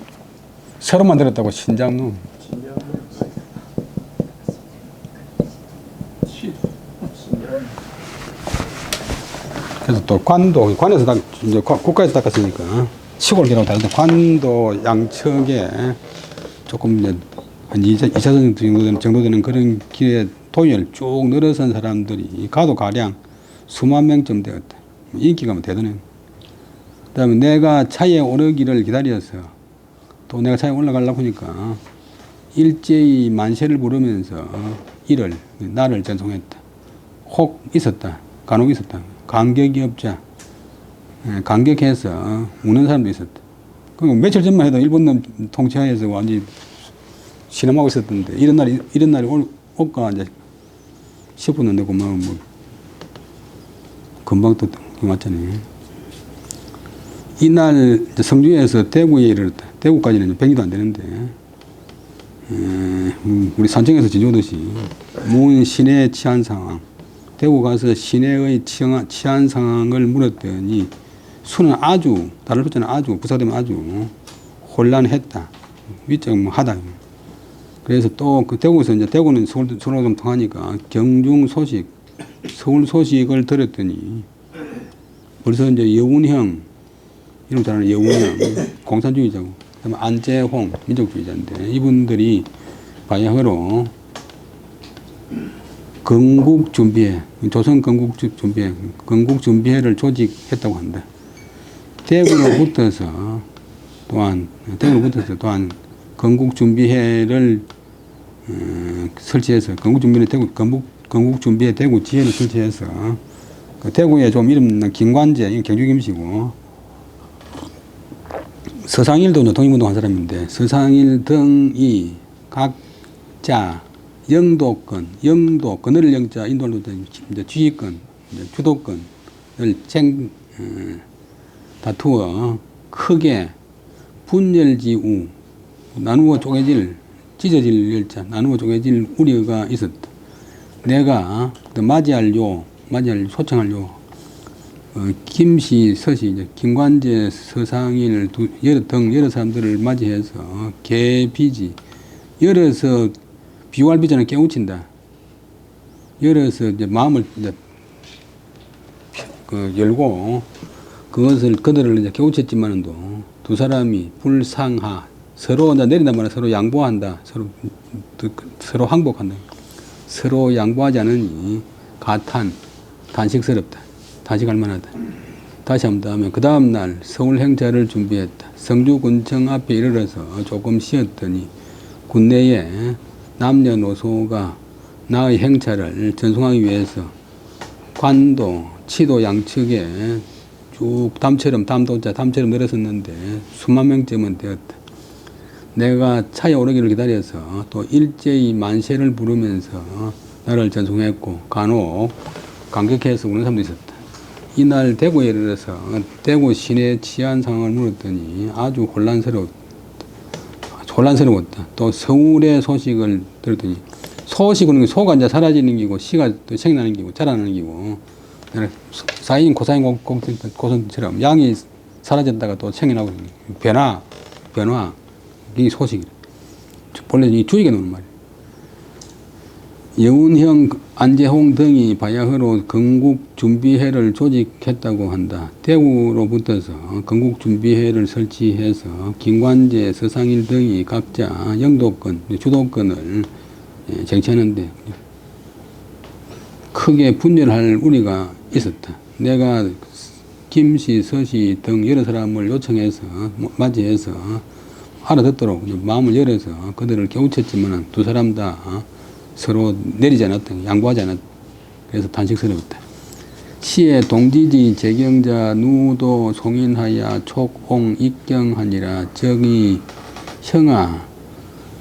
새로 만들었다고 신장로. 그래서 또 관에서 이제 국가에서 닦았으니까 시골 길하고 다른데 관도 양측에 조금 이제 한 2차선 정도 되는 그런 길에 도의를 쭉 늘어선 사람들이 가도 가량 수만 명쯤 되었다. 인기가 뭐 대단해. 그 다음에 내가 차에 오르기를 기다려서 또 내가 차에 올라가려고 하니까 일제히 만세를 부르면서 나를 전송했다. 혹 있었다. 간혹 있었다. 감격이 없자. 감격해서 우는 사람도 있었다. 며칠 전만 해도 일본 놈 통치하에서 완전히 신음하고 있었던데 이런 날이 올까 이제 싶었는데 그만 뭐 금방 또 왔잖아요. 이날 성주에서 대구에 이르렀다. 대구까지는 100리도 안 되는데 우리 산청에서 지조듯이 문 시내 치안 상황 대구 가서 시내의 치안 상황을 물었더니 수는 아주 다를 붙자는 아주 부사되면 아주 혼란했다. 위험하다. 그래서 또 그 대구에서 이제 대구는 서울로 좀 통하니까 경중 소식, 서울 소식을 들었더니 벌써 이제 여운형 이름 잘 아는 여운형 공산주의자고 그다음에 안재홍 민족주의자인데 이분들이 바야흐로 건국준비회, 조선 건국준비회를 조직했다고 한다. 대구로 붙어서 또한 건국준비회를 설치해서 건국준비회 대구 지회를 설치해서 그 대구에 좀 이름 있는 김관재, 경주 김씨고 서상일도 독립운동 한 사람인데 서상일 등이 각자 영도권, 그늘을 영자, 인도로 이제 지휘권, 주도권을 다투어 크게 분열지우, 나누어 찢어질 열자, 나누어 쪼개질 우려가 있었다. 내가 소청할 김씨, 서씨, 이제 김관재, 서상일 여러 사람들을 맞이해서 개비지, 열어서 비유할 비전을 깨우친다. 열어서 이제 마음을 이제 열고 그들을 이제 깨우쳤지만도 두 사람이 불상하 서로 이제 내린단 말이야. 서로 양보한다. 서로 항복한다. 서로 양보하지 않으니 단식스럽다. 단식할 만하다. 다시 한번 하면 그 다음 날 서울 행차를 준비했다. 성주군청 앞에 이르러서 조금 쉬었더니 군내에 남녀노소가 나의 행차를 전송하기 위해서 관도, 치도 양측에 쭉 담처럼 늘어섰는데 수만 명쯤은 되었다. 내가 차에 오르기를 기다려서 또 일제히 만세를 부르면서 나를 전송했고 간혹 감격해서 우는 사람도 있었다. 이날 대구에 이르러서 대구 시내 치안 상황을 물었더니 아주 혼란스러웠다. 또 서울의 소식을 들었더니 소식은 소가 이제 사라지는 기고 시가 또 생겨나는 기고 자라나는 기고 사인 고사인 고선처럼 양이 사라졌다가 또 생겨나고 변화 이 소식이래. 본래 이 주의가 나오는 말이야. 여운형 안재홍 등이 바야흐로 건국준비회를 조직했다고 한다. 대구로 붙어서 건국준비회를 설치해서 김관재, 서상일 등이 각자 영도권, 주도권을 쟁취하는데 크게 분열할 우려가 있었다. 내가 김씨, 서씨 등 여러 사람을 요청해서 맞이해서 알아듣도록 마음을 열어서 그들을 깨우쳤지만 두 사람 다 서로 내리지 않았다. 양보하지 않았다. 그래서 단식스러웠다. 시의 동지지 재경자 누도 송인하야 촉옹 입경하니라 적이 형아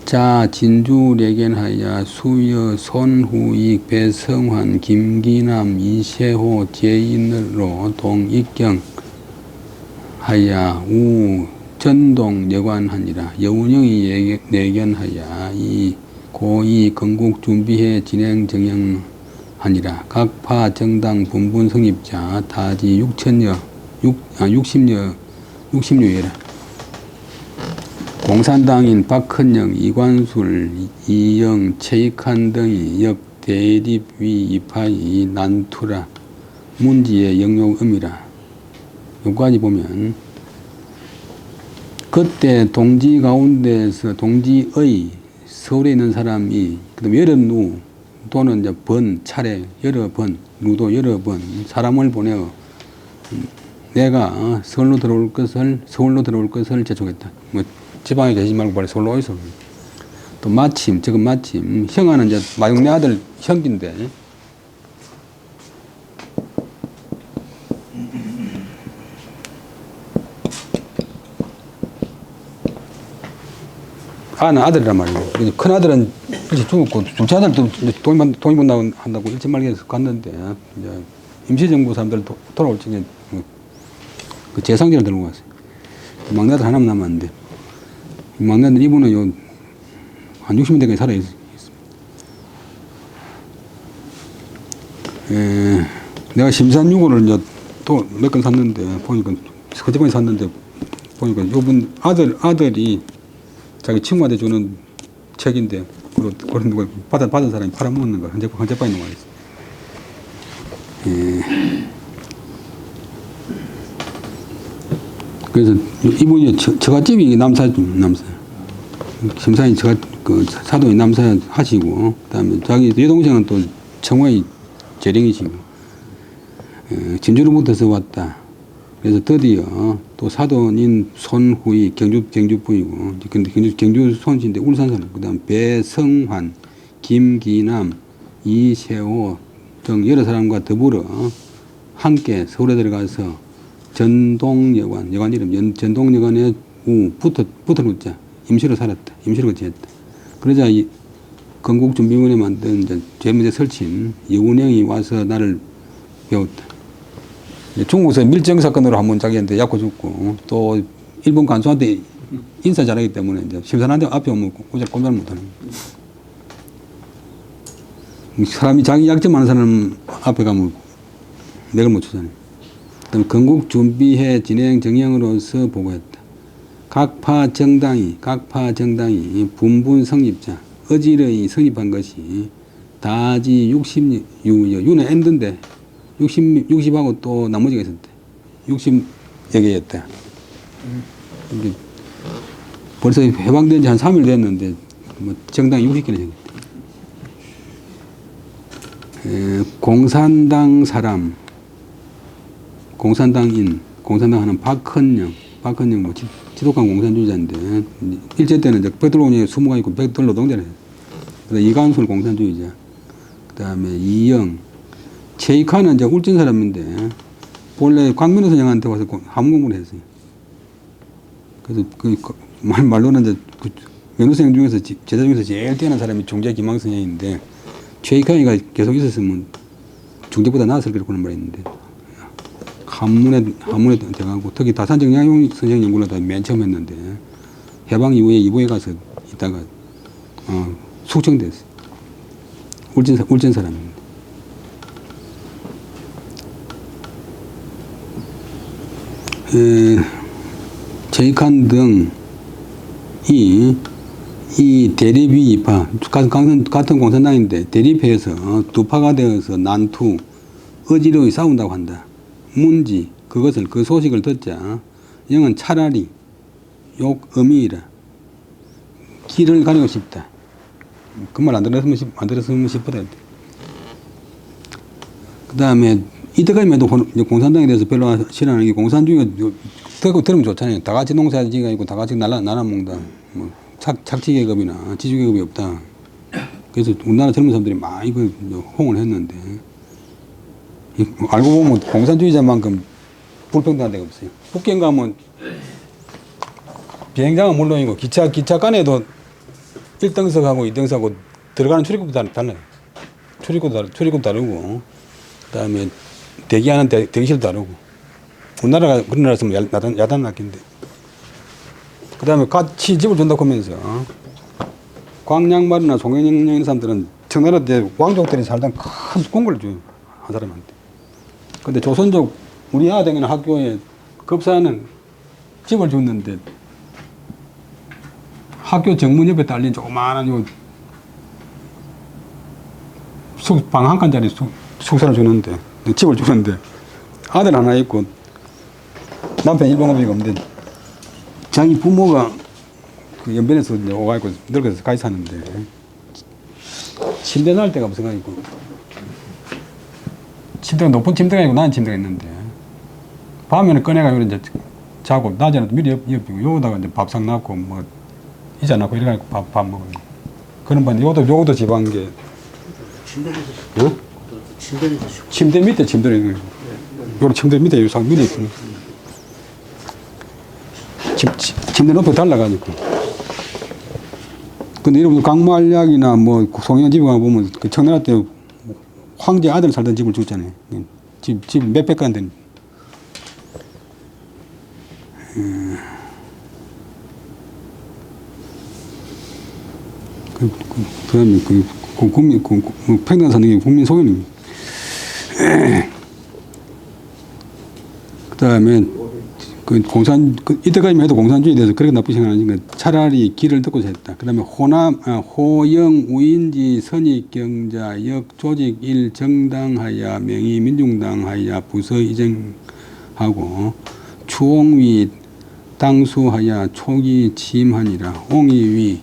자 진주 레겐하야 수여 손후익 배성환 김기남 이세호 제인으로 동입경하야 우 전동 여관하니라 여운형이 내견하야 이 고이 건국준비회 진행 정영하니라. 각파 정당 분분 성립자 다지 6천여 60여회라. 공산당인 박헌영, 이관술, 이영, 최익한 등이 역 대립위 이파이 난투라 문지의 영용음이라. 여기까지 보면 그때 동지 가운데서 동지의 서울에 있는 사람이 그다음 여러 누 또는 이제 번 차례 여러 번 누도 여러 번 사람을 보내어 내가 서울로 들어올 것을 재촉했다. 뭐 지방에 계시지 말고 빨리 서울로 오이소. 또 마침 지금 마침 형아는 이제 마육내 아들 형인데 아는 아들이란 말이에요. 큰 아들은 일찍 죽었고 둘째 아들도 독립 한다고 일찍 말기에서 갔는데 이제 임시정부 사람들 돌아올 적에 그 재상제를 들고 갔어요. 막내 아들 하나만 남았는데 막내 아들 이분은 한 60년대까지 살아 있습니다. 내가 심산유고를 이제 또 몇 건 샀는데 보니까 서재방에 샀는데 보니까 이분 아들이 자기 친구한테 주는 책인데 그런 거 받은 사람이 팔아먹는 거 헌재방에 있는 거 있어요. 그래서 이분이 처갓집이 남사 심사인 그 사도의 남사 하시고 그다음에 자기 여동생은 또 청와의 재령이시고 진주로부터서 왔다. 그래서 드디어 또 사돈인 손후이 경주부이고 근데 경주 손씨인데 울산 사람. 그다음 배성환, 김기남, 이세호 등 여러 사람과 더불어 함께 서울에 들어가서 전동여관 이름 전동여관에 붙어놓자 임시로 살았다. 임시로 지냈다. 그러자 이 건국준비원에 만든 이제 제문제 설친 여운형이 와서 나를 배웠다. 중국에서 밀정사건으로 한번 자기한테 약고 죽고 또 일본 간수한테 인사 잘하기 때문에 이제 심산한테 앞에 오면 꼼짝 못하는 사람이 자기 약점 많은 사람 앞에 가면 맥을 못 추잖아요. 그다음 건국준비회 진행 정령으로서 보고했다. 각파 정당이 분분 성립자 어지러이 성립한 것이 다지 60유는 엔드인데 60하고 또 나머지가 있었대. 60여 개였대. 벌써 해방된 지 한 3일 됐는데 뭐 정당이 60개나 생겼대. 공산당 사람 공산당인 공산당 하는 박헌영 뭐 지독한 공산주의자인데 일제 때는 이제 백돌공장에 20가 있고 백돌 노동자를 했어요. 그다음에 이관술 공산주의자. 그다음에 이영 최익환은 이제 울진 사람인데 본래 광민호 선생한테 와서 한문 공부를 했어요. 그래서 말로는 이제 그 면호생 중에서 제자 중에서 제일 뛰어난 사람이 종자 김항 선생인데 최익환이가 계속 있었으면 중대보다 나았을 거라고 하는 말이 있는데 한문에 들어가고 특히 다산정양용 선생 연구를 다 맨 처음 했는데 해방 이후에 이부에 가서 있다가 숙청됐어요. 울진 사람입니다. 최익한 등이 이 대립위 이파 같은 공산당인데 대립해서 두 파가 되어서 난투 어지러이 싸운다고 한다. 문지 그 소식을 듣자 영은 차라리 욕음이라 길을 가리고 싶다. 그 말 안 들었으면 싶었다. 그 다음에 이때까지만 해도 공산당에 대해서 별로 싫어하는 게 공산주의가 들으면 좋잖아요. 다 같이 농사지가 있고 다 같이 나눠 먹는다. 뭐 착취계급이나 지주계급이 없다. 그래서 우리나라 젊은 사람들이 많이 호응을 했는데 알고 보면 공산주의자만큼 불평등한 데가 없어요. 북경 가면 비행장은 물론이고 기차 간에도 1등석하고 2등석하고 들어가는 출입구도 달라요. 출입구도 다르고 그다음에 대기하는 대기실도 다르고 우리나라가 그런 나라였으면 야단 났긴데 그다음에 같이 집을 준다고 하면서 광양마루나 송영령 이런 사람들은 청나라 때 왕족들이 살던 큰 공간을 줘요. 한 사람한테. 근데 조선족 우리 아들은 학교에 급사는 집을 줬는데 학교 정문 옆에 딸린 조그마한 요 방 한 칸짜리 숙소를 주는데 집을 주는데 아들 하나 있고 남편 일본어비가 없는데 자기 부모가 그 연변에서 이제 오가지고 늙어서 같이 사는데 침대 날 데가 없어가지고 침대가 높은 침대가 아니고 낮은 침대가 있는데 밤에는 꺼내가지고 이제 자고 낮에는 미리 옆이고 요거다가 이제 밥상 놨고 뭐 이자 놨고 이래가지고 밥 먹어요. 그런 반 요것도 집한 게 어? 침대 밑에 침대를 있는 거예요. 요런 침대 밑에 요상 밑에 있고 침대 높이 달라가지고. 근데 여러분 강말약이나 뭐 송영 집에 가보면 그 청나라 때 황제 아들 살던 집을 줬잖아요. 집 몇백 간 된. 그다음에 국민 평등 선언이 국민 소원입니다. 그다음에 이때까지만 해도 공산주의에 대해서 그렇게 나쁘게 생각 안 하니까 차라리 길을 듣고자 했다. 그다음에 호영 우인지 선익경자 역조직 일 정당하야 명의 민중당하야 부서 이전하고 추옹위 당수하야 초기 취임하니라. 옹이위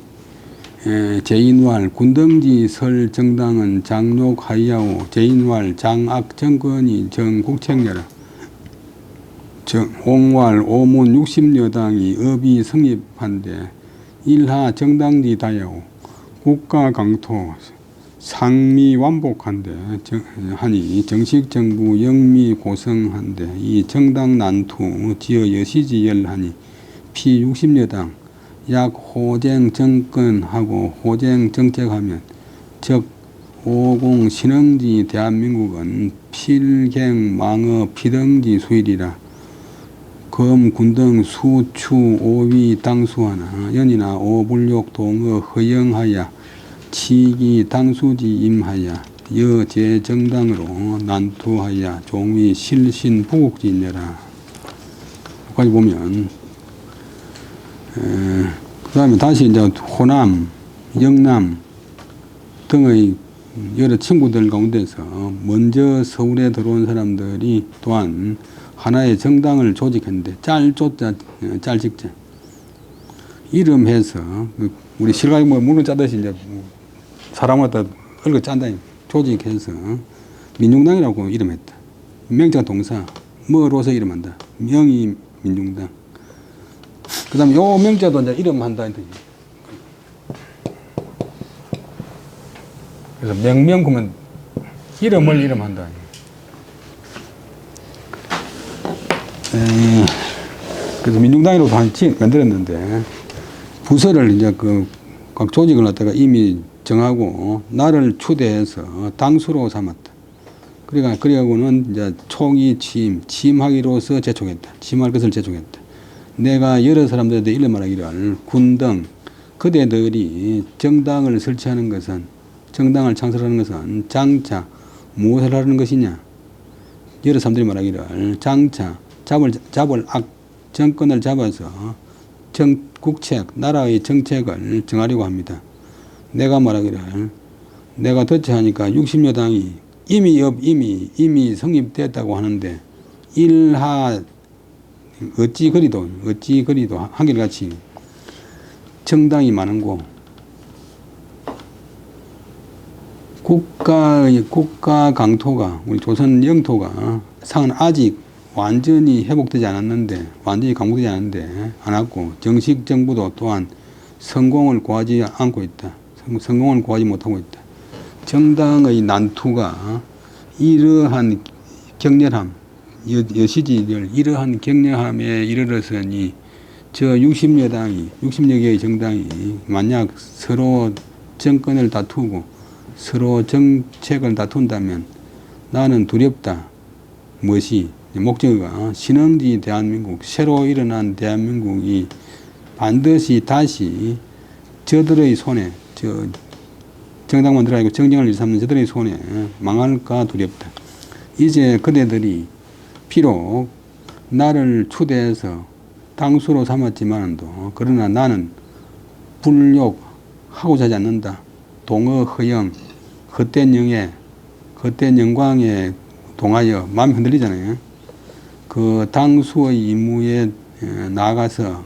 제인왈 군등지 설 정당은 장욕하야오 제인왈 장악 정권이 정국책녀라. 옹왈 오문 60여당이 업이 성립한데 일하 정당지 다야오 국가 강토 상미 완복한데 하니 정식 정부 영미 고성한데 이 정당 난투 지어 여시지 열하니 피 60여당 약 호쟁 정권하고 호쟁 정책하면 즉 50 신흥지 대한민국은 필갱 망어 피등지 수일이라. 검 군등 수추 오위 당수하나 연이나 오불욕 동어 허영하야 치기 당수지 임하야 여제 정당으로 난투하야 종위 실신 부국지내라. 여기까지 보면 그 다음에 다시 이제 호남, 영남 등의 여러 친구들 가운데서 먼저 서울에 들어온 사람들이 또한 하나의 정당을 조직했는데 짤조자 짤직자 이름해서 우리 실가에 뭐 물을 짜듯이 이제 사람을 갖다 얽어 짠다 조직해서 민중당이라고 이름했다. 명자가 동사 뭐로서 이름한다. 명의 민중당. 그 다음에 요 명자도 이제 이름한다. 그래서 명명 그러면 이름을 이름한다. 그래서 민중당이라고 만들었는데 부서를 이제 각 조직을 갖다가 이미 정하고 나를 추대해서 당수로 삼았다. 그래가고는 이제 총이 취임하기로서 제촉했다. 취임할 것을 제촉했다. 내가 여러 사람들한테 이래 말하기를 군등 그대들이 정당을 설치하는 것은 정당을 창설하는 것은 장차 무엇을 하는 것이냐. 여러 사람들이 말하기를 장차 잡을 악 정권을 잡아서 국책 나라의 정책을 정하려고 합니다. 내가 말하기를 내가 덧치하니까 60여 당이 이미 성립됐다고 하는데 일하 어찌 그리도 한결같이 정당이 많은 곳 국가 강토가 우리 조선 영토가 상은 아직 완전히 회복되지 않았는데 완전히 강국되지 않았는데 않았고 정식 정부도 또한 성공을 구하지 않고 있다. 성공을 구하지 못하고 있다. 정당의 난투가 이러한 격렬함 여시지를 이러한 격렬함에 이르렀으니 저 60여 개의 정당이 만약 서로 정권을 다투고 서로 정책을 다툰다면 나는 두렵다. 무엇이 목적어가 신흥지 대한민국 새로 일어난 대한민국이 반드시 다시 저들의 손에 정당 만들어 가지고 정쟁을 일삼는 저들의 손에 망할까 두렵다. 이제 그대들이 비록 나를 추대해서 당수로 삼았지만도 그러나 나는 불욕하고자 하지 않는다. 동어 허영, 헛된 영에, 헛된 영광에 동하여 마음이 흔들리잖아요. 그 당수의 임무에 나가서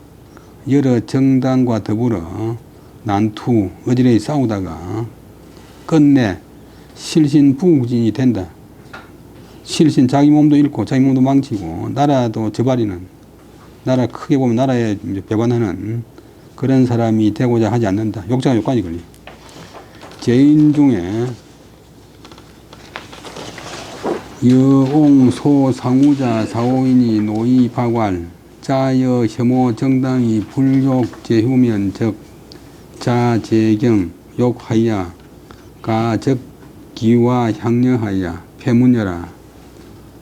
여러 정당과 더불어 난투, 어지러이 싸우다가 끝내 실신부국진이 된다. 실신 자기 몸도 잃고 자기 몸도 망치고 나라도 저버리는, 나라 크게 보면 나라에 배반하는 그런 사람이 되고자 하지 않는다. 욕자가 욕관이 걸리. 죄인 중에 여옹 소 상우자 사오인이 노이 박왈 자여 혐오 정당이 불욕 제후면 적 자제경 욕하야 가적 기와 향려하야 폐문여라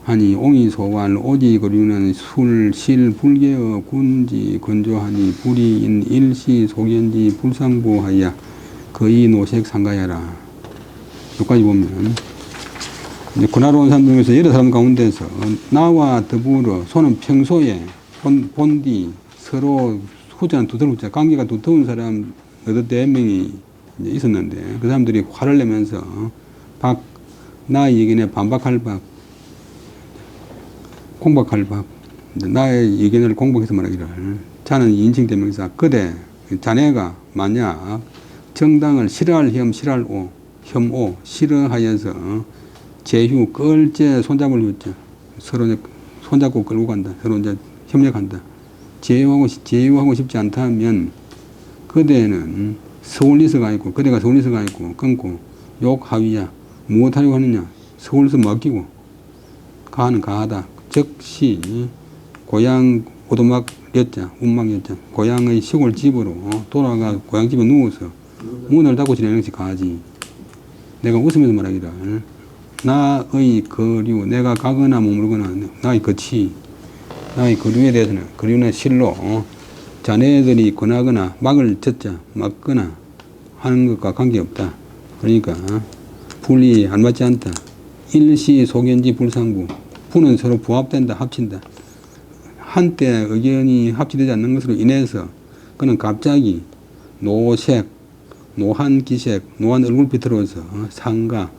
하니 옹이 소왈 오지 거류는 술 실 불개어 군지 건조하니 불이인 일시 소견지 불상부하야 거의 노색 상가야라. 여기까지 보면 이제 고나로 온 사람 중에서 여러 사람 가운데서 나와 더불어 소는 평소에 본디 서로 후자는 두터운 관계가 두터운 사람 여덟 대 명이 있었는데 그 사람들이 화를 내면서 나의 의견에 반박할 박, 공박할 박, 나의 의견을 공박해서 말하기를 자는 인칭대명사 그대 자네가 만약 정당을 싫어할 혐 싫어할 오 혐오 싫어하여서 제휴 끌제 손잡을 후자 서로 이제 손잡고 끌고 간다. 서로 이제 협력한다. 제휴하고 싶지 않다면 그대는 서울리서가 있고 그대가 서울리서가 있고 끊고 욕하위야 무엇하려고 하느냐 서울서 맡기고 가하는 가하다. 즉시 고향 오도막 였자 운막 였자 고향의 시골집으로 돌아가 고향집에 누워서 문을 닫고 지내는 것이 가하지. 내가 웃으면서 말하기를 나의 거류 내가 가거나 머물거나 나의 거치 나의 거류에 대해서는 거류는 실로 자네들이 권하거나 막을 쳤자 막거나 하는 것과 관계없다. 그러니까 분리 안 맞지 않다. 일시 소견지 불상부 부는 서로 부합된다. 합친다. 한때 의견이 합치되지 않는 것으로 인해서 그는 갑자기 노색 노한 기색 노한 얼굴빛으로서 상가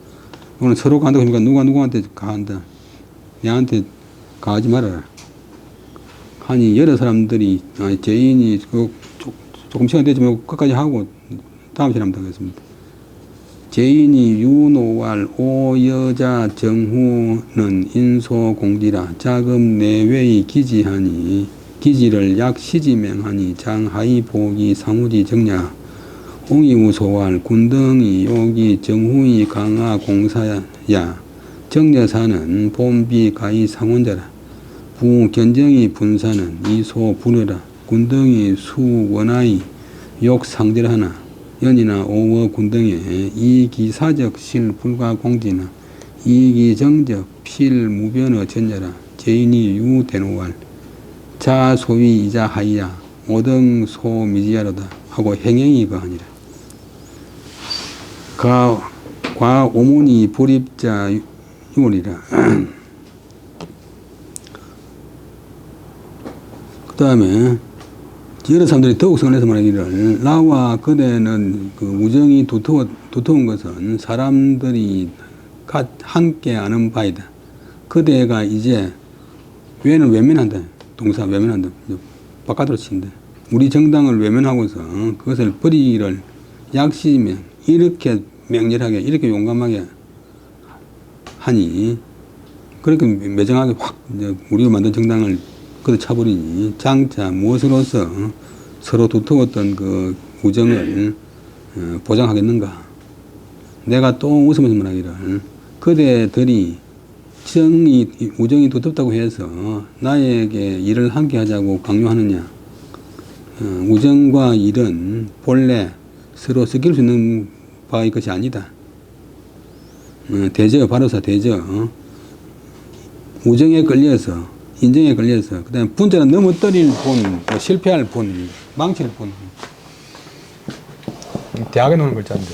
오늘 서로 간다고 하니까 누가 누구한테 가한다. 내한테 가하지 말아라. 하니 여러 사람들이 죄인이 조금 시간 되지만 끝까지 하고 다음 시간 하겠습니다. 죄인이 유노왈 오여자 정후는 인소공지라 자금 내외의 기지하니 기지를 약시지명하니 장하이 보기 상우지 정야 옹이우소왈 군등이 요기 정후이 강하 공사야 정여사는 봄비 가히 상원자라 부견정이 분사는 이소 분여라 군등이 수원하이 욕상질하나 연이나 오워 군등에 이기사적 실불가 공지나 이기정적 필무변어 전여라 제인이 유대노왈 자소위 이자 하이야 오등 소미지야로다 하고 행행이 거하니라. 과 오문이 불입자 유월이라. 그 다음에 여러 사람들이 더욱 성내서 말하기를 나와 그대는 그 우정이 두터운 것은 사람들이 함께 아는 바이다. 그대가 이제 외는 외면한다. 동사 외면한다. 바깥으로 친다. 우리 정당을 외면하고서 그것을 버리기를 약시면 이렇게 맹렬하게 이렇게 용감하게 하니 그렇게 매정하게 확 우리가 만든 정당을 그대 차버리니 장차 무엇으로서 서로 두터웠던 그 우정을 보장하겠는가. 내가 또 웃으면서 말하기를 그대들이 우정이 두텁다고 해서 나에게 일을 함께 하자고 강요하느냐. 우정과 일은 본래 서로 섞일 수 있는 바의 것이 아니다. 대저, 바로사 대저. 우정에 걸려서, 인정에 걸려서, 그 다음에 분자는 넘어뜨릴 분, 실패할 분, 망칠 분. 대학에 놓는 글자인데.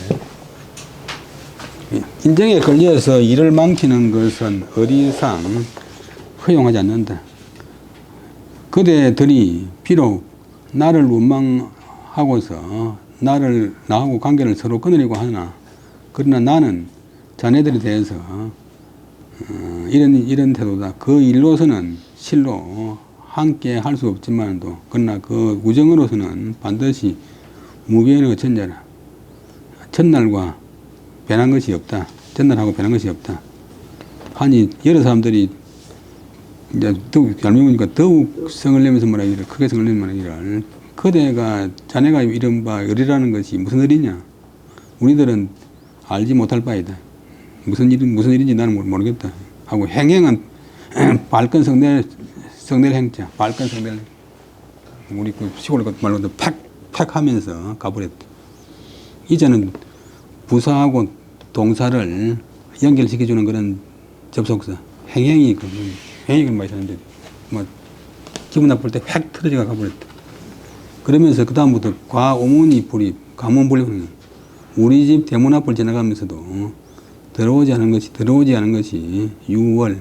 인정에 걸려서 일을 망치는 것은 어리상, 허용하지 않는다. 그대들이 비록 나를 원망하고서 나하고 관계를 서로 끊으려고 하나, 그러나 나는 자네들에 대해서 이런 태도다. 그 일로서는 실로 함께 할 수 없지만도, 그러나 그 우정으로서는 반드시 무변의 전자라. 전날과 변한 것이 없다. 전날하고 변한 것이 없다. 아니, 여러 사람들이 이제 더욱 얄미우니까 더욱 성을 내면서 말하기를, 크게 성을 내면서 말하기를, 그대가 자네가 이른바 의리라는 것이 무슨 의리냐? 우리들은 알지 못할 바이다. 무슨 일인지 나는 모르겠다. 하고 행행은 발끈 성낼 행자, 발끈 성낼, 우리 그 시골 말로도 팩 하면서 가버렸다. 이제는 부사하고 동사를 연결시켜주는 그런 접속사, 행행이 많이 사는데, 뭐, 기분 나쁠 때 획 틀어져가 가버렸다. 그러면서 그다음부터 과오문이 불입, 가문불입, 우리 집 대문 앞을 지나가면서도 들어오지 않은 것이 6월,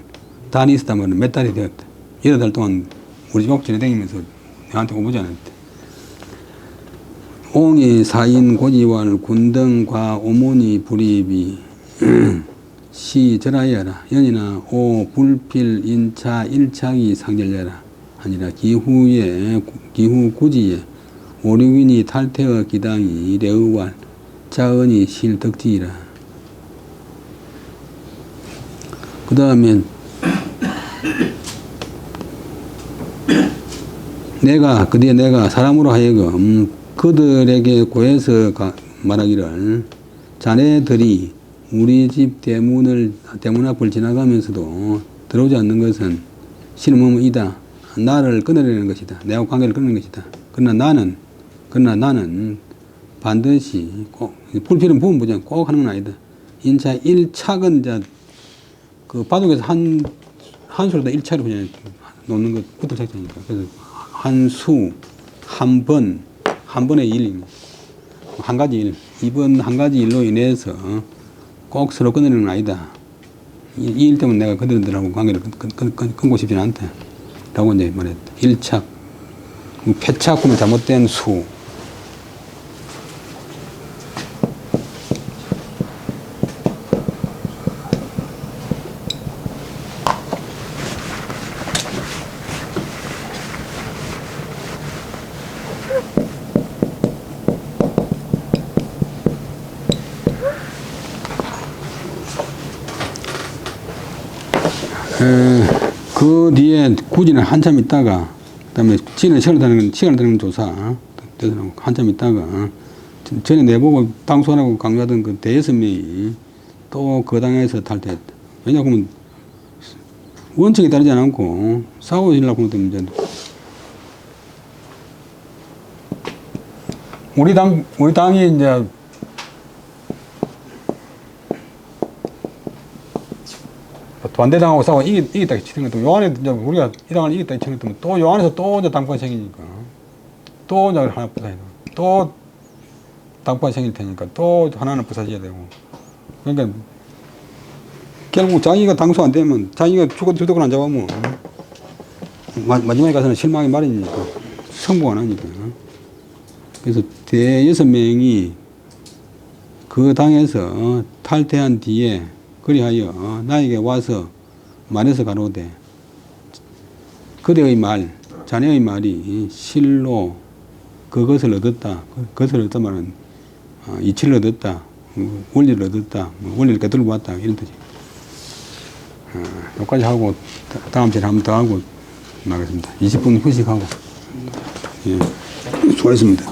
달이 있었단 말은 몇 달이 되었다. 여러 달 동안 우리 집 앞 지나다니면서 내한테 오보지 않았다. 옹이 사인 고지왈 군등 과오문이 불입이 시절하여라. 연이나 오 불필 인차 일착이 상절려라. 아니라 기후 구지에 오륙인이 탈퇴의 기당이 레의왈 자은이 실덕지이라. 그 다음에 내가 사람으로 하여금 그들에게 고해서 말하기를, 자네들이 우리 집 대문 앞을 지나가면서도 들어오지 않는 것은 실무이다. 나를 끊으려는 것이다. 내하고 관계를 끊는 것이다. 그러나 나는 반드시 꼭, 불필은 부분 보자. 꼭 하는 건 아니다. 인차 1착은 이제 그 바둑에서 한 수로다 1차로 그냥 놓는 것, 붙을 책자니까. 그래서 한 수, 한 번의 일, 한 가지 일, 이번 한 가지 일로 인해서 꼭 서로 끊으려는 건 아니다. 이 일 때문에 내가 그들하고 관계를 끊고 싶지는 않다. 라고 이제 말했다. 일착, 패착 하면 잘못된 수. 그 뒤에 구지는 한참 있다가, 그 다음에 시간을 드는 조사, 한참 있다가, 전에 내보고 당소하라고 강조하던 그 대여섯 명이 또 그 당에서 탈퇴했다. 왜냐하면 원칙에 따르지 않고 싸우려고 하는 문제는, 우리 당이 이제 반대당하고 싸워 이겼다 치는 것도, 요 안에 이제 우리가 이 당을 이겼다 치는 것도 또 요 안에서 또 이제 당파가 생기니까 또 이제 하나 부사야 되고, 또 당파가 생길 테니까 또 하나는 부사져야 되고, 그러니까 결국 자기가 당소 안 되면, 자기가 주도권 안 잡으면 마지막에 가서는 실망이 마련이니까 성공 안 하니까. 그래서 대여섯 명이 그 당에서 탈퇴한 뒤에 그리하여 나에게 와서 말해서 가로되, 그대의 말, 자네의 말이 실로 그것을 얻었다. 그것을 얻었다 말은 이치를 얻었다. 원리를 얻었다. 원리를 깨달고 왔다. 이런 뜻이. 여기까지 하고 다음 주에 한 번 더 하고 나가겠습니다. 20분 휴식하고. 예. 수고하셨습니다.